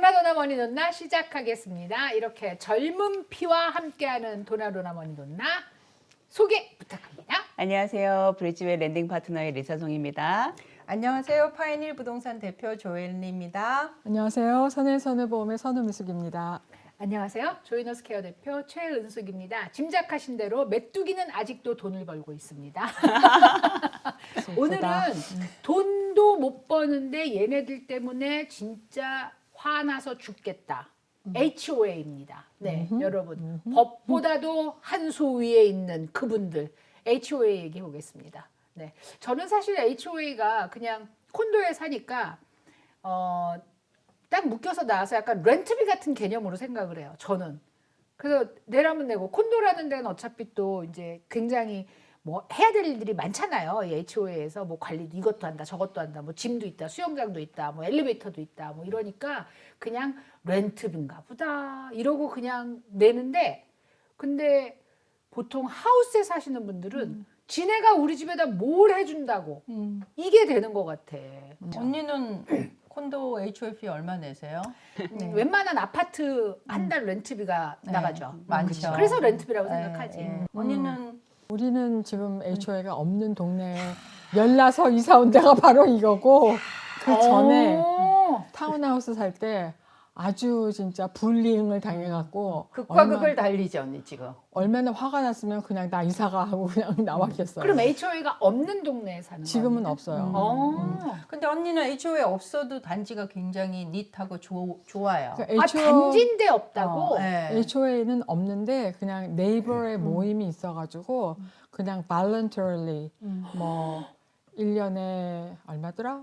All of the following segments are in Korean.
도나도나 머니 돈나 시작하겠습니다. 이렇게 젊은 피와 함께하는 도나도나 머니 돈나 소개 부탁합니다. 안녕하세요. 브릿지웨이 랜딩 파트너의 리사송입니다. 안녕하세요. 파이닐 부동산 대표 조엘리입니다. 안녕하세요. 선해선해보험의 선우미숙입니다. 안녕하세요. 조이너스케어 대표 최은숙입니다. 짐작하신 대로 메뚜기는 아직도 돈을 벌고 있습니다. 오늘은 돈도 못 버는데 얘네들 때문에 진짜 화나서 죽겠다. HOA입니다. 네, 여러분. 법보다도 한 수 위에 있는 그분들 HOA 얘기해 보겠습니다. 네, 저는 사실 HOA가 그냥 콘도에 사니까 딱 묶여서 나와서 약간 렌트비 같은 개념으로 생각을 해요. 저는. 그래서 내라면 내고 콘도라는 데는 어차피 또 이제 굉장히 뭐 해야 될 일들이 많잖아요. 이 HOA에서 뭐 관리 이것도 한다, 저것도 한다, 뭐 짐도 있다, 수영장도 있다, 뭐 엘리베이터도 있다, 뭐 이러니까 그냥 렌트비인가 보다 이러고 그냥 내는데 근데 보통 하우스에 사시는 분들은 지네가 우리 집에다 뭘 해준다고 이게 되는 것 같아. 언니는 콘도 HOA 얼마 내세요? 웬만한 아파트 한 달 렌트비가 네, 나가죠. 많죠. 그래서 렌트비라고 네, 생각하지. 네. 언니는 우리는 지금 HOA가 없는 동네에 열나서 이사 온 데가 바로 이거고 그 전에 타운하우스 살 때 아주 진짜 불이응을 당해갖고 극과 극을 달리지 언니 지금. 얼마나 화가 났으면 그냥 나 이사가 하고 그냥 나왔겠어요. 그럼 HOA가 없는 동네에 사는 거예요? 지금은 없어요. 근데 언니는 HOA 없어도 단지가 굉장히 닛하고 좋아요. 그러니까 단지인데 없다고? 네. HOA는 없는데 그냥 네이버의 모임이 있어가지고 그냥 voluntarily 뭐 1년에 얼마더라?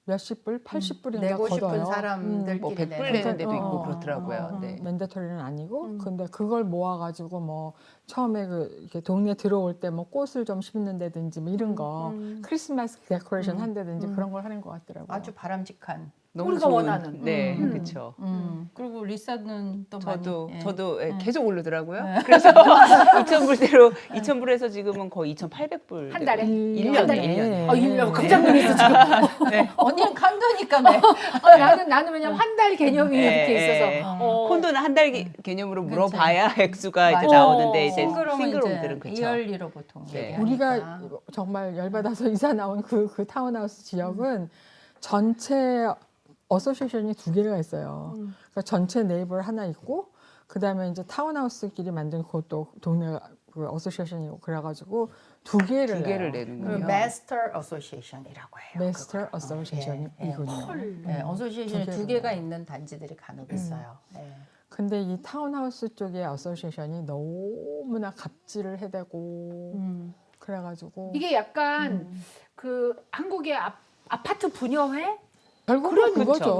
몇십 불? 80불인가 내고 싶은 걷어요. 사람들끼리 뭐 100불 내는 내는 데도 있고 어, 그렇더라고요. 네. 맨데터리는 아니고 근데 그걸 모아가지고 뭐 처음에 그 이렇게 동네 들어올 때 뭐 꽃을 좀 심는다든지 뭐 이런 거 크리스마스 데코레이션 한다든지 그런 걸 하는 것 같더라고요. 아주 바람직한. 너무 우리가 좋은, 원하는. 네, 그렇죠. 그리고 리사는 또 저도 많이, 예. 저도 예, 계속 오르더라고요. 그래서 2,000불대로 2,000불에서 지금은 거의 2,800불 한 달에? 1년에 한 달에? 1년에. 1년 깜짝 놀랐어 지금. 언니는 칸도니까 네. 나는 왜냐면 한 달 개념이 이렇게 있어서. 콘도는 한 달 개념으로 그치. 물어봐야 액수가 이제 맞아. 나오는데 이제 싱글홈은 싱글홈들은 이제 그렇죠. 이열리로 보통 네. 얘기하니까. 우리가 정말 열받아서 이사 나온 그 타운하우스 지역은 전체 어소시에이션이 두 개가 있어요. 그러니까 전체 네이버 하나 있고 그 다음에 이제 타운하우스끼리 만든 그것도 동네 그 어소시에이션이고 그래가지고 두 개를 내는군요. 마스터 어소시에이션이라고 해요. 마스터 어소시에이션이군요. 네, 어소시에이션이 두 두 개가 개가 있는 단지들이 간혹 있어요. 네. 근데 이 타운하우스 쪽의 어소시에이션이 너무나 갑질을 해대고 그래가지고 이게 약간 그 한국의 아파트 분여회? 결국은 그렇죠.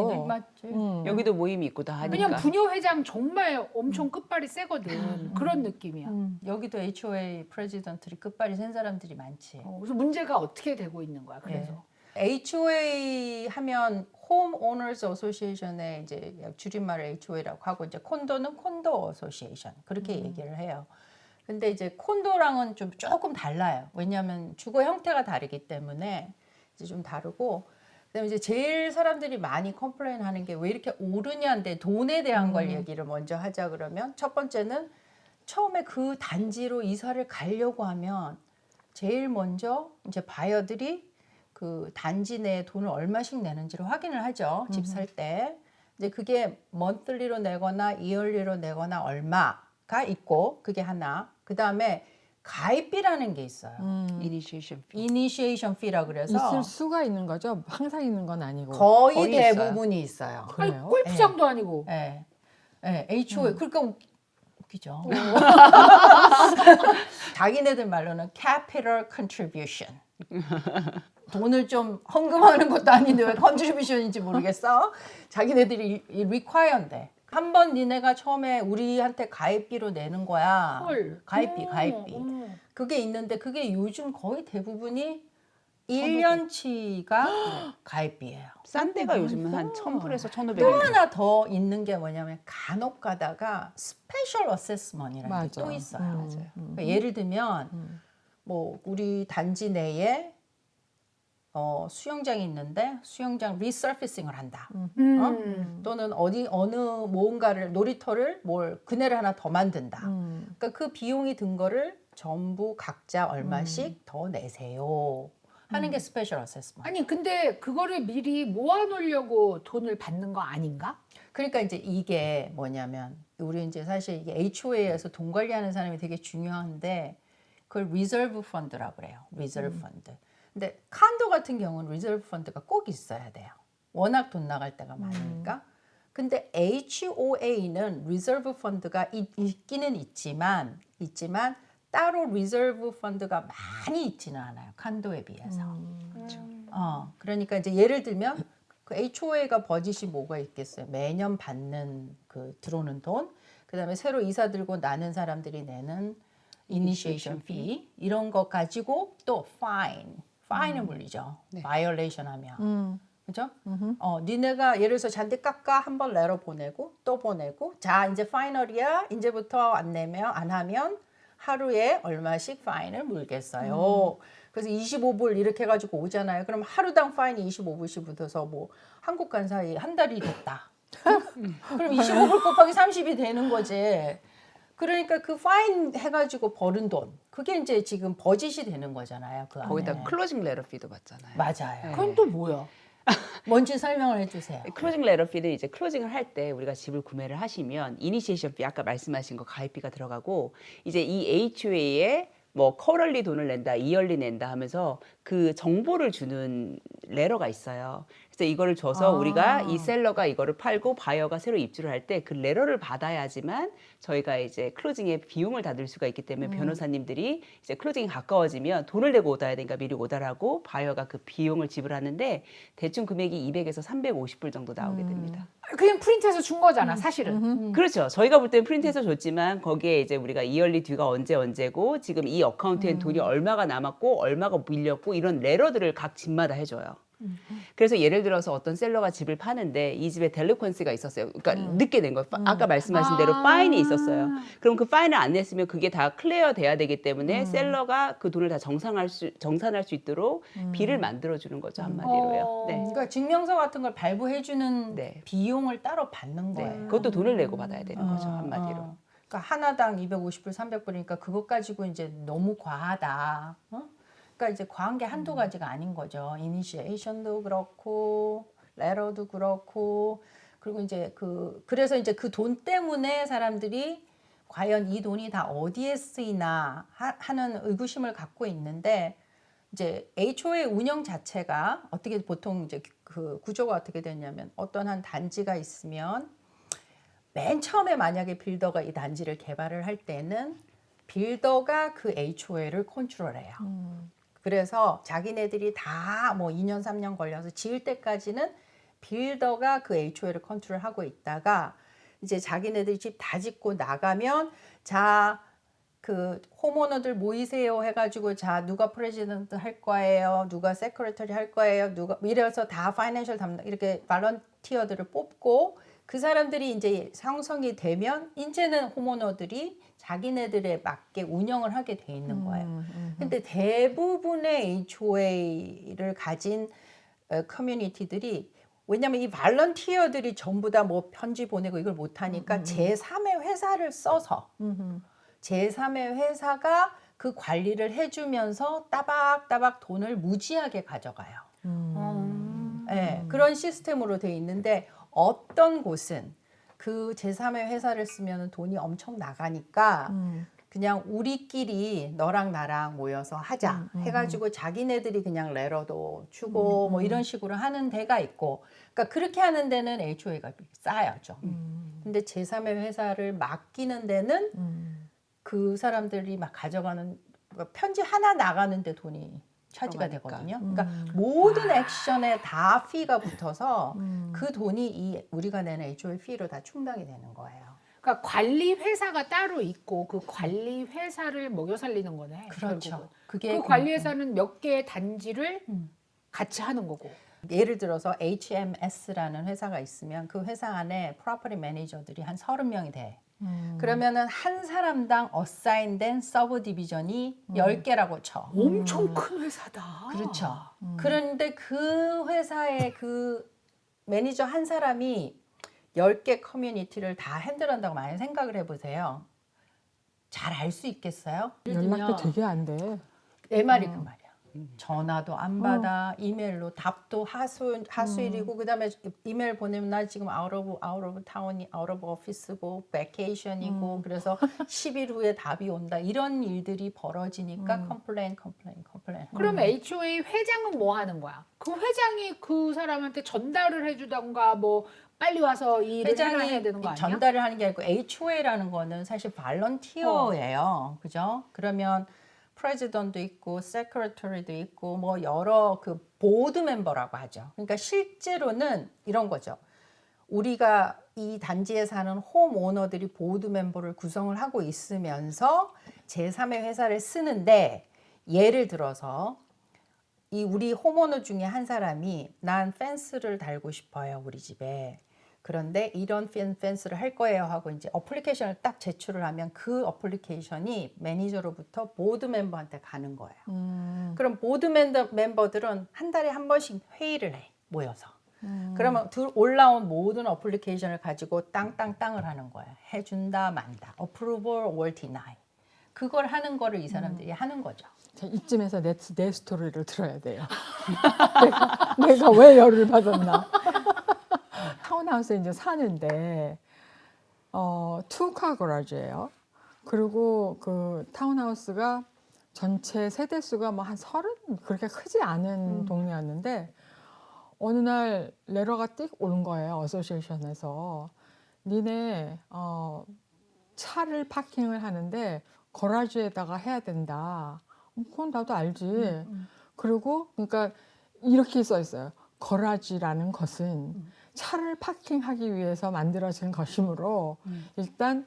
그거죠. 맞지? 여기도 모임이 있고 다 하니까. 왜냐면 분여회장 정말 엄청 끝발이 세거든. 그런 느낌이야. 여기도 HOA 프레지던트리 끝발이 센 사람들이 많지. 그래서 문제가 어떻게 되고 있는 거야. 그래서. HOA 하면 홈 오너스 어소시에이션의 이제 줄임말을 HOA라고 하고 이제 콘도는 콘도 어소시에이션 그렇게 얘기를 해요. 근데 이제 콘도랑은 좀 조금 달라요. 왜냐하면 주거 형태가 다르기 때문에 이제 좀 다르고 그다음에 이제 제일 사람들이 많이 컴플레인 하는 게 왜 이렇게 오르냐인데 돈에 대한 걸 얘기를 먼저 하자 그러면 첫 번째는 처음에 그 단지로 이사를 가려고 하면 제일 먼저 이제 바이어들이 그 단지 내에 돈을 얼마씩 내는지를 확인을 하죠. 집 살 때. 이제 그게 monthly로 내거나 yearly로 내거나 얼마가 있고 그게 하나. 그다음에 가입비라는 게 있어요. 이니시에이션 피. 이니시에이션 피라 그래서 있을 수가 있는 거죠. 항상 있는 건 아니고. 거의 있어요. 대부분이 있어요. 아니, 그래요? 골프장도 아니고. 예. 예, HOA. 그러니까 웃기죠. 자기네들 말로는 capital contribution. 돈을 좀 헌금하는 것도 아닌데 왜 컨트리뷰션인지 모르겠어. 자기네들이 require인데. 한 번 니네가 처음에 우리한테 가입비로 내는 거야. 헐. 가입비. 그게 있는데 그게 요즘 거의 대부분이 1년치가 가입비예요. 싼 데가 요즘은 한 1,000불에서 1,500원. 또 하나 더 있는 게 뭐냐면 간혹 가다가 스페셜 어세스먼이라는 게 또 맞아. 있어요. 그러니까 예를 들면 뭐 우리 단지 내에 수영장이 있는데 수영장 리서피싱을 한다. 또는 어느 뭔가를 놀이터를 그네를 하나 더 만든다. 그러니까 그 비용이 든 거를 전부 각자 얼마씩 더 내세요. 하는 게 스페셜 어세스먼트. 아니 근데 그거를 미리 모아놓으려고 돈을 받는 거 아닌가? 그러니까 이제 이게 뭐냐면 우리 이제 사실 이게 HOA에서 돈 관리하는 사람이 되게 중요한데 그걸 리저브 펀드라고 그래요. 리저브 펀드. 근데 칸도 같은 경우는 리저브 펀드가 꼭 있어야 돼요. 워낙 돈 나갈 때가 많으니까. 근데 HOA는 리저브 펀드가 있기는 있지만 따로 리저브 펀드가 많이 있지는 않아요. 칸도에 비해서. 그러니까 이제 예를 들면 그 HOA가 버짓이 뭐가 있겠어요? 매년 받는 그 들어오는 돈, 그다음에 새로 이사 들고 나는 사람들이 내는 이니시에이션 피 이런 거 가지고 또 파인을 물리죠. 바이올레이션 하면. 그죠? 니네가 예를 들어서 잔디 깎아 한번 레러 보내고 또 보내고 자 이제 파이널이야. 이제부터 안 하면 하루에 얼마씩 파인을 물겠어요. 그래서 25불 이렇게 해가지고 오잖아요. 그럼 하루당 파인이 25불씩 붙어서 뭐 한국 간 사이 한 달이 됐다. 그럼 25불 곱하기 30이 되는 거지. 그러니까 그 파인 해가지고 벌은 돈 그게 이제 지금 버짓이 되는 거잖아요. 그 안에. 거기다 클로징 레터 피도 받잖아요. 맞아요. 그건 또 뭐야? 뭔지 설명을 해주세요. 클로징 레터 피는 이제 클로징을 할 때 우리가 집을 구매를 하시면 이니시에이션 피 아까 말씀하신 거 가입비가 들어가고 이제 이 HOA에 뭐 쿼럴리 돈을 낸다, 이얼리 낸다 하면서 그 정보를 주는 레터가 있어요. 그래서 이거를 줘서 우리가 이 셀러가 이거를 팔고 바이어가 새로 입주를 할 때 그 레터를 받아야지만 저희가 이제 클로징에 비용을 다 낼 수가 있기 때문에 변호사님들이 이제 클로징이 가까워지면 돈을 내고 오다야 되니까 미리 오달하고 바이어가 그 비용을 지불하는데 대충 금액이 200에서 350불 정도 나오게 됩니다. 그냥 프린트해서 준 거잖아, 사실은. 그렇죠. 저희가 볼 때는 프린트해서 줬지만 거기에 이제 우리가 이얼리 듀가 언제고 지금 이 어카운트엔 돈이 얼마가 남았고 얼마가 밀렸고 이런 레터들을 각 집마다 해줘요. 그래서 예를 들어서 어떤 셀러가 집을 파는데 이 집에 델리퀀시가 있었어요. 그러니까 늦게 낸 거. 아까 말씀하신 대로 파인이 있었어요. 그럼 그 파인을 안 냈으면 그게 다 클리어 돼야 되기 때문에 셀러가 그 돈을 다 정산할 수 있도록 비를 만들어 주는 거죠, 한마디로요. 네. 그러니까 증명서 같은 걸 발부해주는 네. 비용을 따로 받는 네. 거예요. 그것도 돈을 내고 받아야 되는 거죠, 한마디로. 그러니까 하나당 250불, 300불이니까 그것 가지고 이제 너무 과하다. 그러니까 이제 과한 게 한두 가지가 아닌 거죠. 이니시에이션도 그렇고, 레터도 그렇고, 그리고 이제 그래서 이제 그 돈 때문에 사람들이 과연 이 돈이 다 어디에 쓰이나 하는 의구심을 갖고 있는데 이제 HOA 운영 자체가 어떻게 보통 이제 그 구조가 어떻게 되냐면 어떤 한 단지가 있으면 맨 처음에 만약에 빌더가 이 단지를 개발을 할 때는 빌더가 그 HOA를 컨트롤해요. 그래서 자기네들이 다 뭐 2년 3년 걸려서 지을 때까지는 빌더가 그 HOA를 컨트롤하고 있다가 이제 자기네들이 집 다 짓고 나가면 자 그 홈오너들 모이세요 해가지고 자 누가 프레지던트 할 거예요, 누가 세크레터리 할 거예요, 누가 이래서 다 파이낸셜 담당 이렇게 발런티어들을 뽑고 그 사람들이 이제 형성이 되면 이제는 홈오너들이 자기네들에 맞게 운영을 하게 돼 있는 거예요. 근데 대부분의 HOA를 가진 커뮤니티들이 왜냐면 이 발런티어들이 전부 다 뭐 편지 보내고 이걸 못하니까 제3의 회사를 써서 제3의 회사가 그 관리를 해주면서 따박따박 돈을 무지하게 가져가요. 네, 그런 시스템으로 돼 있는데 어떤 곳은 그 제3의 회사를 쓰면 돈이 엄청 나가니까 그냥 우리끼리 너랑 나랑 모여서 하자 해가지고 자기네들이 그냥 레터도 주고 뭐 이런 식으로 하는 데가 있고 그러니까 그렇게 하는 데는 HOA가 싸요 좀. 근데 제3의 회사를 맡기는 데는 그 사람들이 막 가져가는 편지 하나 나가는데 돈이 차지가 들어가니까. 되거든요. 그러니까 모든 액션에 다 피가 붙어서 그 돈이 우리가 내는 HOA 피로 다 충당이 되는 거예요. 그러니까 관리 회사가 따로 있고 그 관리 회사를 먹여 살리는 거네. 그렇죠. 결국은. 그게 그 관리 회사는 몇 개의 단지를 같이 하는 거고. 예를 들어서 HMS라는 회사가 있으면 그 회사 안에 프로퍼티 매니저들이 한 30명이 돼. 그러면은 한 사람당 어사인된 서브 디비전이 10개라고 쳐. 엄청 큰 회사다. 그렇죠. 그런데 그 회사의 그 매니저 한 사람이 10개 커뮤니티를 다 핸들한다고 많이 생각을 해보세요. 잘 알 수 있겠어요? 연락도 되게 안 돼. 내 말이 그 말이야. 전화도 안 받아, 이메일로 답도 하수일이고, 그다음에 이메일 보내면 나 지금 out of town이 out of office고 vacation이고, 그래서 10일 후에 답이 온다. 이런 일들이 벌어지니까 complain. 그럼 HOA 회장은 뭐 하는 거야? 그 회장이 그 사람한테 전달을 해주던가 뭐 빨리 와서 이 일을 해야 회장이 되는 거 아니야? 전달을 하는 게 아니고 HOA라는 거는 사실 발런티어예요. 그죠? 그러면 프레지던트도 있고 세크레터리도 있고 뭐 여러 그 보드 멤버라고 하죠. 그러니까 실제로는 이런 거죠. 우리가 이 단지에 사는 홈 오너들이 보드 멤버를 구성을 하고 있으면서 제3의 회사를 쓰는데, 예를 들어서 이 우리 홈오너 중에 한 사람이 난 펜스를 달고 싶어요, 우리 집에. 그런데 이런 펜스를 할 거예요 하고 이제 어플리케이션을 딱 제출을 하면 그 어플리케이션이 매니저로부터 보드 멤버한테 가는 거예요. 그럼 보드 멤버들은 한 달에 한 번씩 회의를 해, 모여서. 그러면 올라온 모든 어플리케이션을 가지고 땅을 하는 거예요. 해준다 만다. approval or deny. 그걸 하는 거를 이 사람들이 하는 거죠. 자, 이쯤에서 내 스토리를 들어야 돼요. 내가 왜 열을 받았나. 타운하우스에 이제 사는데 투카 거라지예요. 그리고 그 타운하우스가 전체 세대수가 뭐 한 30 그렇게 크지 않은 동네였는데, 어느 날 레터가 띡 오는 거예요. 어소시에이션에서. 니네 차를 파킹을 하는데 거라지에다가 해야 된다. 그건 나도 알지. 그리고 그러니까 이렇게 써 있어요. 거라지라는 것은 차를 파킹하기 위해서 만들어진 것이므로 일단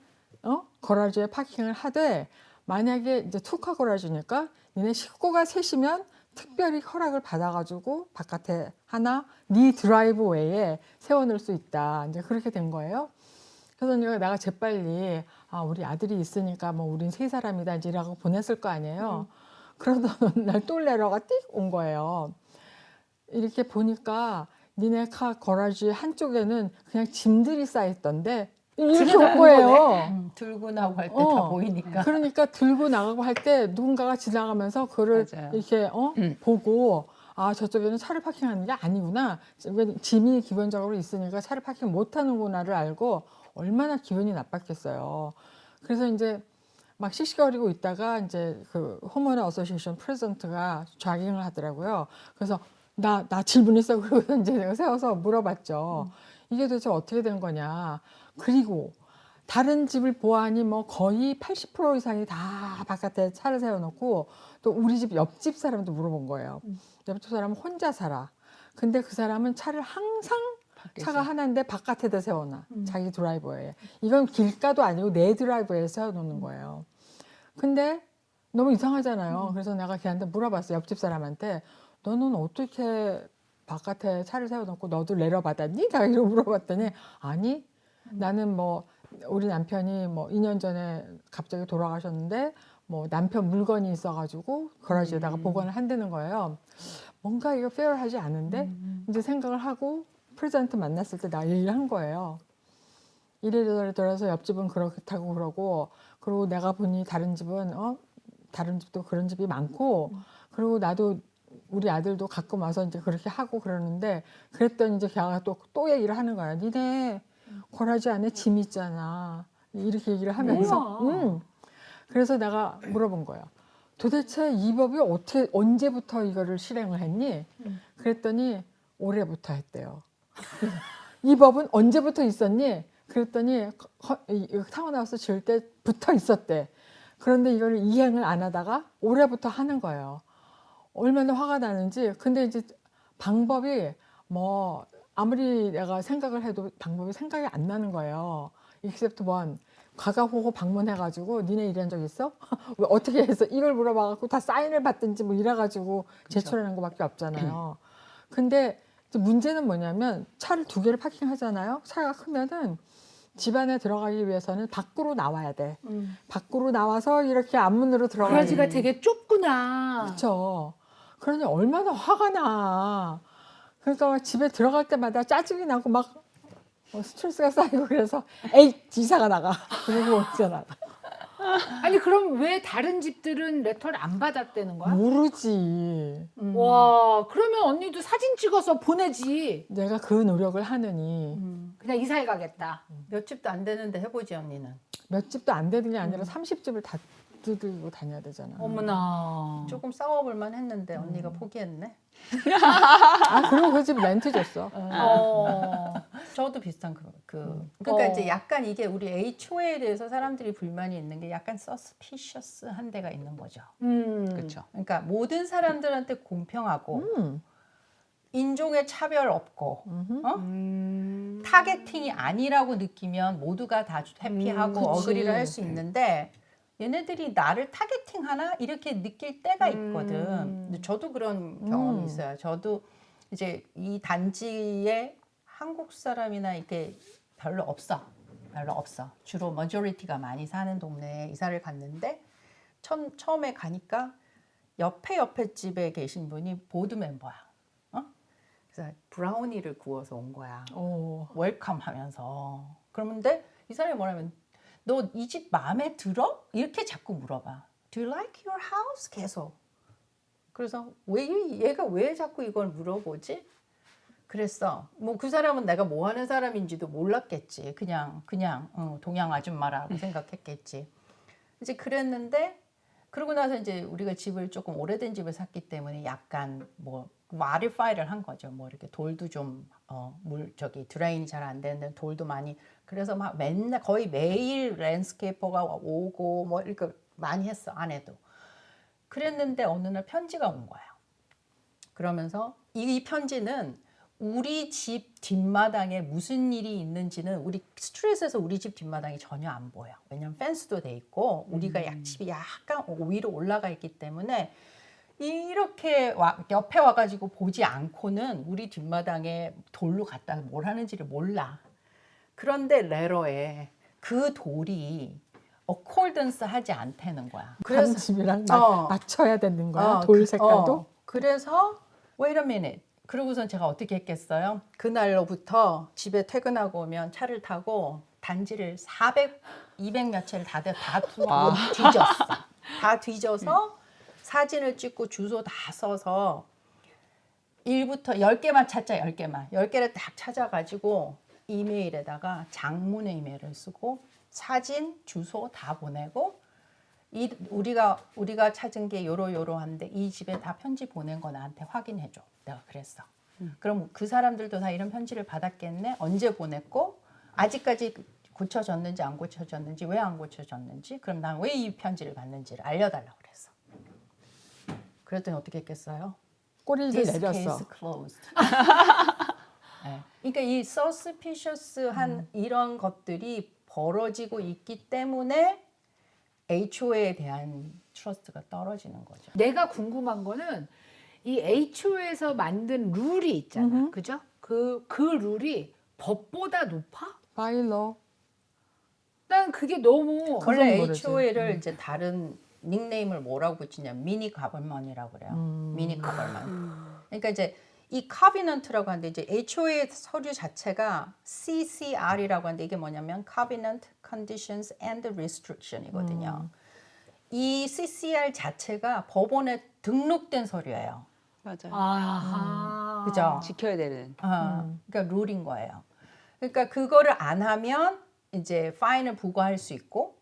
거라지에 파킹을 하되, 만약에 이제 투카 거라지니까 니네 식구가 셋이면 특별히 허락을 받아가지고 바깥에 하나 네 드라이브웨이에 세워놓을 수 있다. 이제 그렇게 된 거예요. 그래서 내가 재빨리 우리 아들이 있으니까 뭐 우린 3사람이다 이제 라고 보냈을 거 아니에요. 그러던 어느 날 또 레터가 띡 온 거예요. 이렇게 보니까 니네 카 거라지 한쪽에는 그냥 짐들이 쌓여있던데 이렇게 온 거예요. 들고 나고 할 때 다 보이니까. 그러니까 들고 나가고 할 때 누군가가 지나가면서 그거를 맞아요. 이렇게 보고, 저쪽에는 차를 파킹하는 게 아니구나. 짐이 기본적으로 있으니까 차를 파킹 못 하는구나를 알고 얼마나 기분이 나빴겠어요. 그래서 이제 막 씩씩거리고 있다가 이제 그 홈오너 어소시에이션 프레젠트가 좌깅을 하더라고요. 그래서 나 질문 있어. 그러고 이제 내가 세워서 물어봤죠. 이게 도대체 어떻게 된 거냐. 그리고 다른 집을 보아하니 뭐 거의 80% 이상이 다 바깥에 차를 세워놓고, 또 우리 집 옆집 사람도 물어본 거예요. 옆집 사람은 혼자 살아. 근데 그 사람은 차를 항상 차가 하나인데 바깥에다 세워놔. 자기 드라이버에. 이건 길가도 아니고 내 드라이버에 세워놓는 거예요. 근데 너무 이상하잖아요. 그래서 내가 걔한테 물어봤어요. 옆집 사람한테. 너는 어떻게 바깥에 차를 세워놓고 너도 레터 받았니? 내가 이러고 물어봤더니, 아니, 나는 뭐 우리 남편이 뭐 2년 전에 갑자기 돌아가셨는데 뭐 남편 물건이 있어가지고 거라지에다가 보관을 한다는 거예요. 뭔가 이거 페어하지 않은데 이제 생각을 하고 프레젠트 만났을 때 나 얘기를 한 거예요. 이래저래 돌아서 옆집은 그렇다고 그러고, 그리고 내가 보니 다른 집은 다른 집도 그런 집이 많고, 그리고 나도 우리 아들도 가끔 와서 이제 그렇게 하고 그러는데, 그랬더니 이제 걔가 또 얘기를 하는 거야. 니네 거라지 안에 짐 있잖아. 이렇게 얘기를 하면서. 그래서 내가 물어본 거예요. 도대체 이 법이 언제부터 이거를 실행을 했니? 그랬더니 올해부터 했대요. 이 법은 언제부터 있었니? 그랬더니 타운하우스 지을 때부터 있었대. 그런데 이걸 이행을 안 하다가 올해부터 하는 거예요. 얼마나 화가 나는지. 근데 이제 방법이 뭐 아무리 내가 생각을 해도 방법이 생각이 안 나는 거예요. except one. 가가호호 방문해가지고 니네 이런 적 있어? 왜 어떻게 해서 이걸 물어봐갖고 다 사인을 받든지 뭐 이래가지고 제출하는 것밖에 없잖아요. 근데 문제는 뭐냐면 차를 2개를 파킹하잖아요. 차가 크면은 집 안에 들어가기 위해서는 밖으로 나와야 돼. 밖으로 나와서 이렇게 앞문으로 들어가야 그러지가 돼. 되게 좁구나. 그렇죠. 그러니 얼마나 화가 나. 그러니까 집에 들어갈 때마다 짜증이 나고 막 스트레스가 쌓이고 그래서 에이 이사가 나가. 그러고 있잖아. 아니 그럼 왜 다른 집들은 레터를 안 받았다는 거야? 모르지. 와 그러면 언니도 사진 찍어서 보내지. 내가 그 노력을 하느니 그냥 이사해 가겠다. 몇 집도 안 되는데 해보지 언니는. 몇 집도 안 되는 게 아니라 30집을 다 두들고 다녀야 되잖아. 어머나. 조금 싸워볼만 했는데 언니가 포기했네. 아 그리고 그 집 렌트 줬어. 저도 비슷한 그러니까 어. 이제 약간 이게 우리 HOA에 대해서 사람들이 불만이 있는 게 약간 suspicious한 데가 있는 거죠. 그렇죠. 그러니까 모든 사람들한테 공평하고 인종의 차별 없고 타겟팅이 아니라고 느끼면 모두가 다 해피하고 그치. 어그리를 할 수 있는데 얘네들이 나를 타겟팅하나 이렇게 느낄 때가 있거든. 근데 저도 그런 경험이 있어요. 저도 이제 이 단지에 한국 사람이나 이렇게 별로 없어. 주로 머저리티가 많이 사는 동네에 이사를 갔는데 처음에 가니까 옆에 집에 계신 분이 보드 멤버야. 그래서 브라우니를 구워서 온 거야. 웰컴 하면서. 그러는데 이 사람이 뭐냐면 너 이 집 마음에 들어? 이렇게 자꾸 물어봐. Do you like your house? 계속. 그래서 얘가 왜 자꾸 이걸 물어보지? 그랬어. 뭐 그 사람은 내가 뭐 하는 사람인지도 몰랐겠지. 그냥 동양 아줌마라고 생각했겠지. 이제 그랬는데 그러고 나서 이제 우리가 집을 조금 오래된 집을 샀기 때문에 약간 뭐 modified를 한 거죠. 뭐 이렇게 돌도 좀 드레인이 잘 안 되는 돌도 많이 그래서 막 맨날 거의 매일 랜드스케이퍼가 오고 뭐 이렇게 많이 했어. 아내도. 그랬는데 어느 날 편지가 온 거야. 그러면서 이 편지는 우리 집 뒷마당에 무슨 일이 있는지는 우리 스트레스에서 우리 집 뒷마당이 전혀 안 보여. 왜냐면 펜스도 돼 있고 우리가 집이 약간 위로 올라가 있기 때문에 이렇게 옆에 와가지고 보지 않고는 우리 뒷마당에 돌로 갔다가 뭘 하는지를 몰라. 그런데 레러에 그 돌이 어콜던스 하지 않다는 거야. 다른 집이랑 맞춰야 되는 거야. 어, 돌 색깔도. 그래서 wait a minute. 그러고선 제가 어떻게 했겠어요? 그날로부터 집에 퇴근하고 오면 차를 타고 단지를 400, 200 몇 채를 다 뒤졌어. 다 뒤져서 사진을 찍고 주소 다 써서 1부터 10개만 찾자. 10개를 딱 찾아가지고 이메일에다가 장문의 이메일을 쓰고 사진, 주소 다 보내고 우리가 찾은 게 요러요러한데 이 집에 다 편지 보낸 거 나한테 확인해줘. 내가 그랬어. 그럼 그 사람들도 다 이런 편지를 받았겠네. 언제 보냈고 아직까지 고쳐졌는지 안 고쳐졌는지 왜 안 고쳐졌는지 그럼 난 왜 이 편지를 받는지를 알려달라고 그랬어. 그랬더니 어떻게 했겠어요? 꼬리를 This 내렸어. case closed. 네. 그러니까 이 suspicious한 이런 것들이 벌어지고 있기 때문에 HOA에 대한 트러스트가 떨어지는 거죠. 내가 궁금한 거는 이 HO에서 만든 룰이 있잖아. 그죠? 그 룰이 법보다 높아? 바일러. 난 그게 너무 원래 모르지. HOA를 이제 다른 닉네임을 뭐라고 붙이냐 미니 가버먼이라고 그래요. 미니 가버먼. 그러니까 이제 이 covenant라고 하는데 이제 HOA 서류 자체가 CCR이라고 하는데 이게 뭐냐면 covenant, conditions and restriction이거든요. 이 CCR 자체가 법원에 등록된 서류예요. 맞아요. 아하. 그죠? 지켜야 되는. 그러니까 룰인 거예요. 그러니까 그거를 안 하면 이제 파인을 부과할 수 있고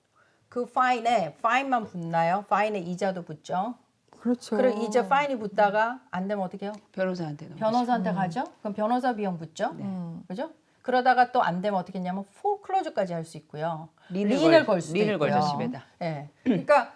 그 파인만 붙나요? 파인에 이자도 붙죠. 그렇죠. 그리고 이제 파인이 붙다가 안 되면 어떻게 해요? 변호사한테 변호사한테 가죠. 그럼 변호사 비용 붙죠. 그죠? 그러다가 또 안 되면 어떻게 했냐면 포클로즈까지 할 수 있고요. 린을 걸 수도 린을 있고요. 걸죠 집에다. 네. 그러니까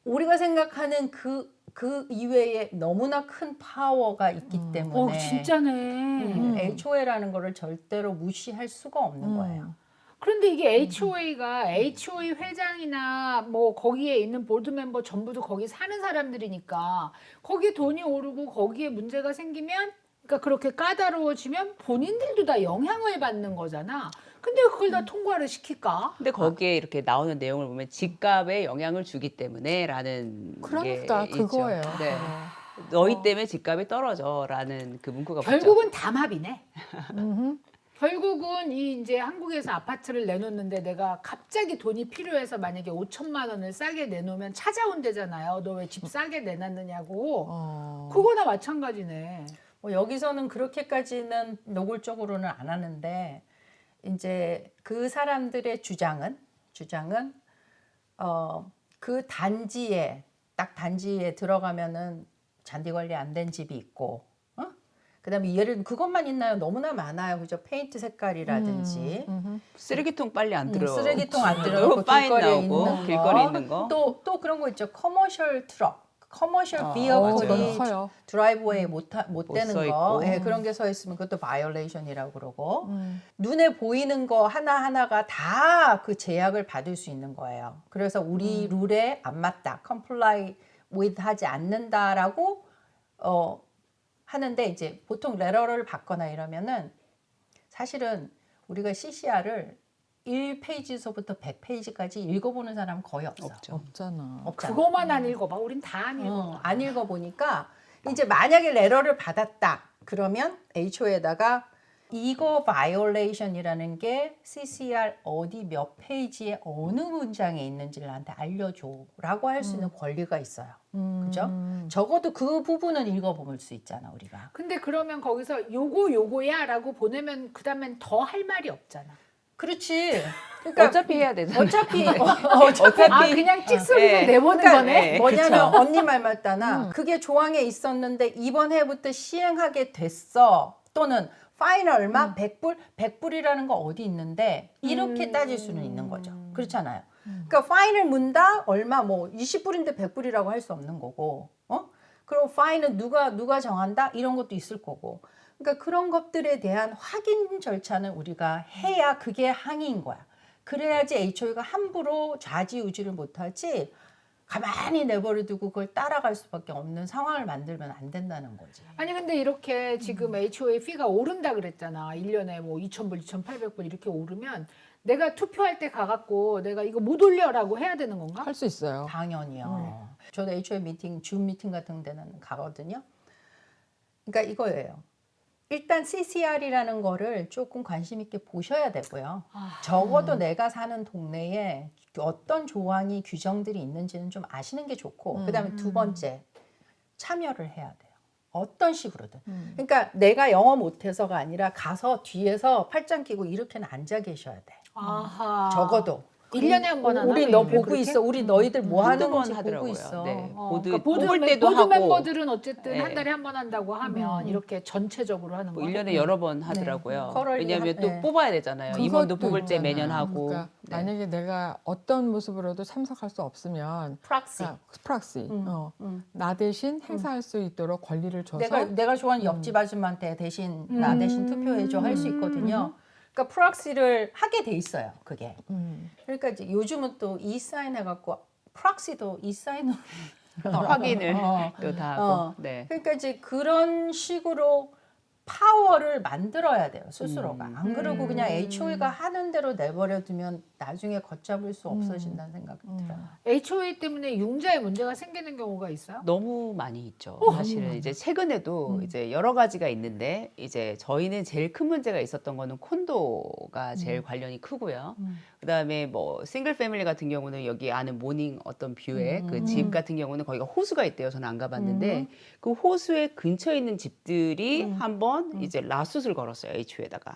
우리가 생각하는 그 이외에 너무나 큰 파워가 있기 때문에 진짜네. HOA라는 거를 절대로 무시할 수가 없는 거예요. 그런데 이게 HOA가 HOA 회장이나 뭐 거기에 있는 보드 멤버 전부도 거기 사는 사람들이니까 거기에 돈이 오르고 거기에 문제가 생기면 그러니까 그렇게 까다로워지면 본인들도 다 영향을 받는 거잖아. 근데 그걸 다 통과를 시킬까? 근데 거기에 이렇게 나오는 내용을 보면 집값에 영향을 주기 때문에라는 그러니까 게 있죠. 그거예요. 네. 너희 때문에 집값이 떨어져라는 그 문구가 붙죠. 결국은 담합이네. 음흠. 결국은 이 이제 한국에서 아파트를 내놓는데 내가 갑자기 돈이 필요해서 만약에 5천만 원을 싸게 내놓으면 찾아온대잖아요. 너 왜 집 싸게 내놨느냐고. 그거나 마찬가지네. 뭐 여기서는 그렇게까지는 노골적으로는 안 하는데 이제 그 사람들의 주장은 그 단지에 딱 단지에 들어가면은 잔디 관리 안 된 집이 있고, 그다음에 예를 그것만 있나요? 너무나 많아요, 그죠? 페인트 색깔이라든지 쓰레기통 빨리 안 들어. 쓰레기통 안 들어오고 파인 길거리에 나오고 있는 길거리 거. 있는 거. 또 그런 거 있죠. 커머셜 트럭, 커머셜 맞아요. 비어콜이 커요. 드라이브웨이 못 되는 써 거, 있고. 예, 그런 게 서 있으면 그것도 바이올레이션이라고 그러고 눈에 보이는 거 하나 하나가 다 그 제약을 받을 수 있는 거예요. 그래서 우리 룰에 안 맞다, comply with 하지 않는다라고 하는데 이제 보통 레터를 받거나 이러면은 사실은 우리가 CCR을 1페이지서부터 100페이지까지 읽어보는 사람 거의 없어. 없죠. 없잖아. 없잖아. 그거만 안 읽어봐. 우린 다 안 읽어. 안 읽어보니까 이제 만약에 레터를 받았다 그러면 HO에다가 이거 바이올레이션이라는 게 CCR 어디 몇 페이지에 어느 문장에 있는지를 나한테 알려줘라고 할 수 있는 권리가 있어요. 그죠? 적어도 그 부분은 읽어볼 수 있잖아 우리가. 근데 그러면 거기서 요거야라고 보내면 그다음엔 더 할 말이 없잖아. 그렇지. 그러니까 어차피 해야 되잖아. 어차피 아 그냥 찍소리를 네. 내보는 그러니까 거네. 뭐냐면 언니 말 맞다나 그게 조항에 있었는데 이번 해부터 시행하게 됐어. 또는 파인 얼마? 100불? 100불이라는 거 어디 있는데 이렇게 따질 수는 있는 거죠. 그렇잖아요. 그러니까 파인을 문다? 얼마 뭐 20불인데 100불이라고 할 수 없는 거고. 그리고 파인은 누가 정한다? 이런 것도 있을 거고. 그러니까 그런 것들에 대한 확인 절차는 우리가 해야 그게 항의인 거야. 그래야지 HO가 함부로 좌지우지를 못하지 가만히 내버려두고 그걸 따라갈 수밖에 없는 상황을 만들면 안 된다는 거지. 아니 근데 이렇게 지금 HOA 피가 오른다 그랬잖아. 1년에 뭐 2,000불, 2,800불 이렇게 오르면 내가 투표할 때 가갖고 내가 이거 못 올려라고 해야 되는 건가? 할 수 있어요. 당연히요. 저도 HOA 미팅, 줌 미팅 같은 데는 가거든요. 그러니까 이거예요. 일단 CCR이라는 거를 조금 관심 있게 보셔야 되고요. 적어도 내가 사는 동네에 어떤 조항이 규정들이 있는지는 좀 아시는 게 좋고 그다음에 두 번째 참여를 해야 돼요. 어떤 식으로든. 그러니까 내가 영어 못해서가 아니라 가서 뒤에서 팔짱 끼고 이렇게는 앉아 계셔야 돼. 아하. 적어도. 1년에 한 번 하나? 우리 너 왜 보고 그렇게? 있어. 우리 너희들 뭐 한두 하는 번 건지 하더라고요. 보고 있어. 네. 그러니까 뽑을 때도 보드 하고 멤버들은 어쨌든 네. 한 달에 한 번 한다고 하면 이렇게 전체적으로 하는 뭐 거야. 1년에 여러 번 하더라고요. 커럴리 왜냐하면 하- 또 네. 뽑아야 되잖아요. 임원도 그것도 뽑을 때 있잖아요. 매년 하고. 그러니까 네. 만약에 내가 어떤 모습으로도 참석할 수 없으면 프락시. 프락시 나 대신 행사할 수 있도록 권리를 줘서 내가 좋아하는 옆집 아줌마한테 대신 나 대신 투표해줘 할 수 있거든요. 그러니까 프락시를 하게 돼 있어요. 그게. 그러니까 이제 요즘은 또 이사인 해갖고 프락시도 이사인으로 확인을 또 다 하고. 네. 그러니까 이제 그런 식으로 파워를 만들어야 돼요 스스로가. 안 그러고 그냥 HOA가 하는 대로 내버려두면 나중에 걷잡을 수 없어진다는 생각이 들어요. HOA 때문에 융자에 문제가 생기는 경우가 있어요? 너무 많이 있죠. 사실은 이제 최근에도 이제 여러 가지가 있는데 이제 저희는 제일 큰 문제가 있었던 거는 콘도가 제일 관련이 크고요. 그다음에 뭐 싱글 패밀리 같은 경우는 여기 아는 모닝 어떤 뷰에 그 집 같은 경우는 거기가 호수가 있대요. 저는 안 가봤는데 그 호수에 근처에 있는 집들이 한번 이제 라숫을 걸었어요. HO에다가.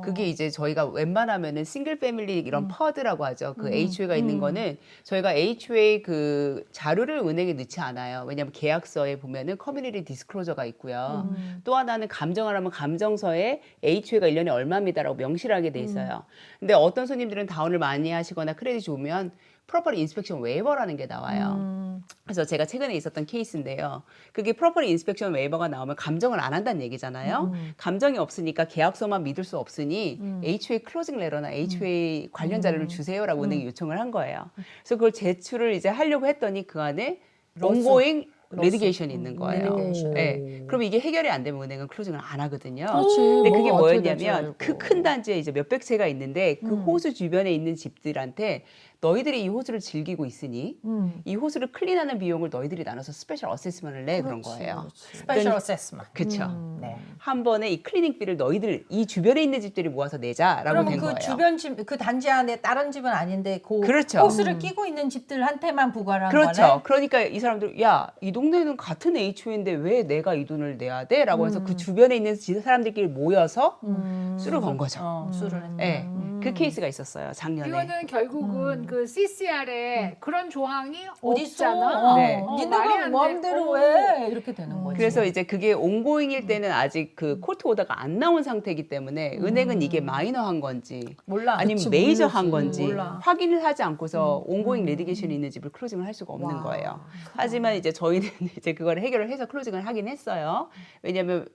그게 이제 저희가 웬만하면은 싱글 패밀리 이런 퍼드라고 하죠. 그 HOA가 있는 거는 저희가 HOA 그 자료를 은행에 넣지 않아요. 왜냐하면 계약서에 보면은 커뮤니티 디스클로저가 있고요. 또 하나는 감정을 하면 감정서에 HOA가 1년에 얼마입니다라고 명시를 하게 돼 있어요. 근데 어떤 손님들은 다운을 많이 하시거나 크레딧이 오면 프로퍼리 인스펙션 웨이버라는 게 나와요. 그래서 제가 최근에 있었던 케이스인데요. 그게 프로퍼리 인스펙션 웨이버가 나오면 감정을 안 한다는 얘기잖아요. 감정이 없으니까 계약서만 믿을 수 없으니 HOA 클로징 레터나 HOA 관련 자료를 주세요라고 은행이 요청을 한 거예요. 그래서 그걸 제출을 이제 하려고 했더니 그 안에 ongoing 리디게이션이 있는 거예요. 리디게이션. 네. 그럼 이게 해결이 안 되면 은행은 클로징을 안 하거든요. 그렇지. 근데 그게 뭐가 어떻게 될지 뭐였냐면 알고. 그 큰 단지에 이제 몇백 채가 있는데 그 호수 주변에 있는 집들한테 너희들이 이 호수를 즐기고 있으니 이 호수를 클린하는 비용을 너희들이 나눠서 스페셜 어세스먼트를 내 그런 거예요. 스페셜 어세스먼트. 그렇죠. 네. 한 번에 이 클리닝비를 너희들 이 주변에 있는 집들이 모아서 내자라고 그러면 된 그 거예요. 주변 집, 그 단지 안에 다른 집은 아닌데 그 그렇죠. 호스를 끼고 있는 집들한테만 부과를 한 그렇죠. 거네. 그러니까 이 사람들 야, 이 동네는 같은 HO인데 왜 내가 이 돈을 내야 돼? 라고 해서 그 주변에 있는 사람들끼리 모여서 수를 건 거죠. 수를 했네. 네. 그 케이스가 있었어요. 작년에. 이거는 결국은 그 CCR에 그런 조항이 어디 없잖아. 네. 말이 니네가 안 마음대로 돼. 왜 이렇게 되는 거지. 그래서 이제 그게 온고잉일 때는 아직 그 코트 오더가 안 나온 상태이기 때문에 은행은 이게 마이너한 건지 몰라. 아니면 그치, 메이저한 모르지. 건지 몰라. 확인을 하지 않고서 온고잉 리디게이션이 있는 집을 클로징을 할 수가 없는 와. 거예요. 하지만 이제 저희는 이제 그걸 해결을 해서 클로징을 하긴 했어요. 왜냐하면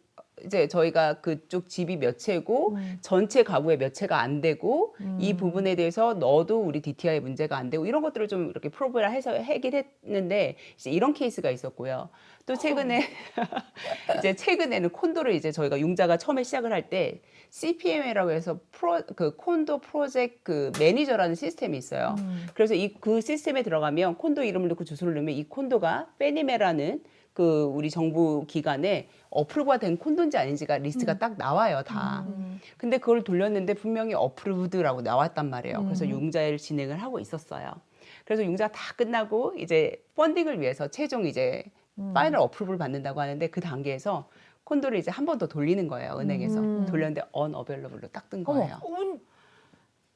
이제 저희가 그쪽 집이 몇 채고 전체 가구에 몇 채가 안 되고 이 부분에 대해서 너도 우리 DTI 문제가 안 되고 이런 것들을 좀 이렇게 프로브를 해서 해결했는데 이제 이런 케이스가 있었고요. 또 최근에 이제 최근에는 콘도를 이제 저희가 융자가 처음에 시작을 할 때 CPM이라고 해서 그 콘도 프로젝트 그 매니저라는 시스템이 있어요. 그래서 그 시스템에 들어가면 콘도 이름을 넣고 주소를 넣으면 이 콘도가 페니메라는 그 우리 정부 기관에 어프로브가 된 콘도인지 아닌지가 리스트가 딱 나와요, 다. 근데 그걸 돌렸는데 분명히 어프로브드라고 나왔단 말이에요. 그래서 융자를 진행을 하고 있었어요. 그래서 융자 다 끝나고 이제 펀딩을 위해서 최종 이제 파이널 어프로브를 받는다고 하는데 그 단계에서 콘도를 이제 한 번 더 돌리는 거예요, 은행에서. 돌렸는데 unavailable로 딱 뜬 거예요.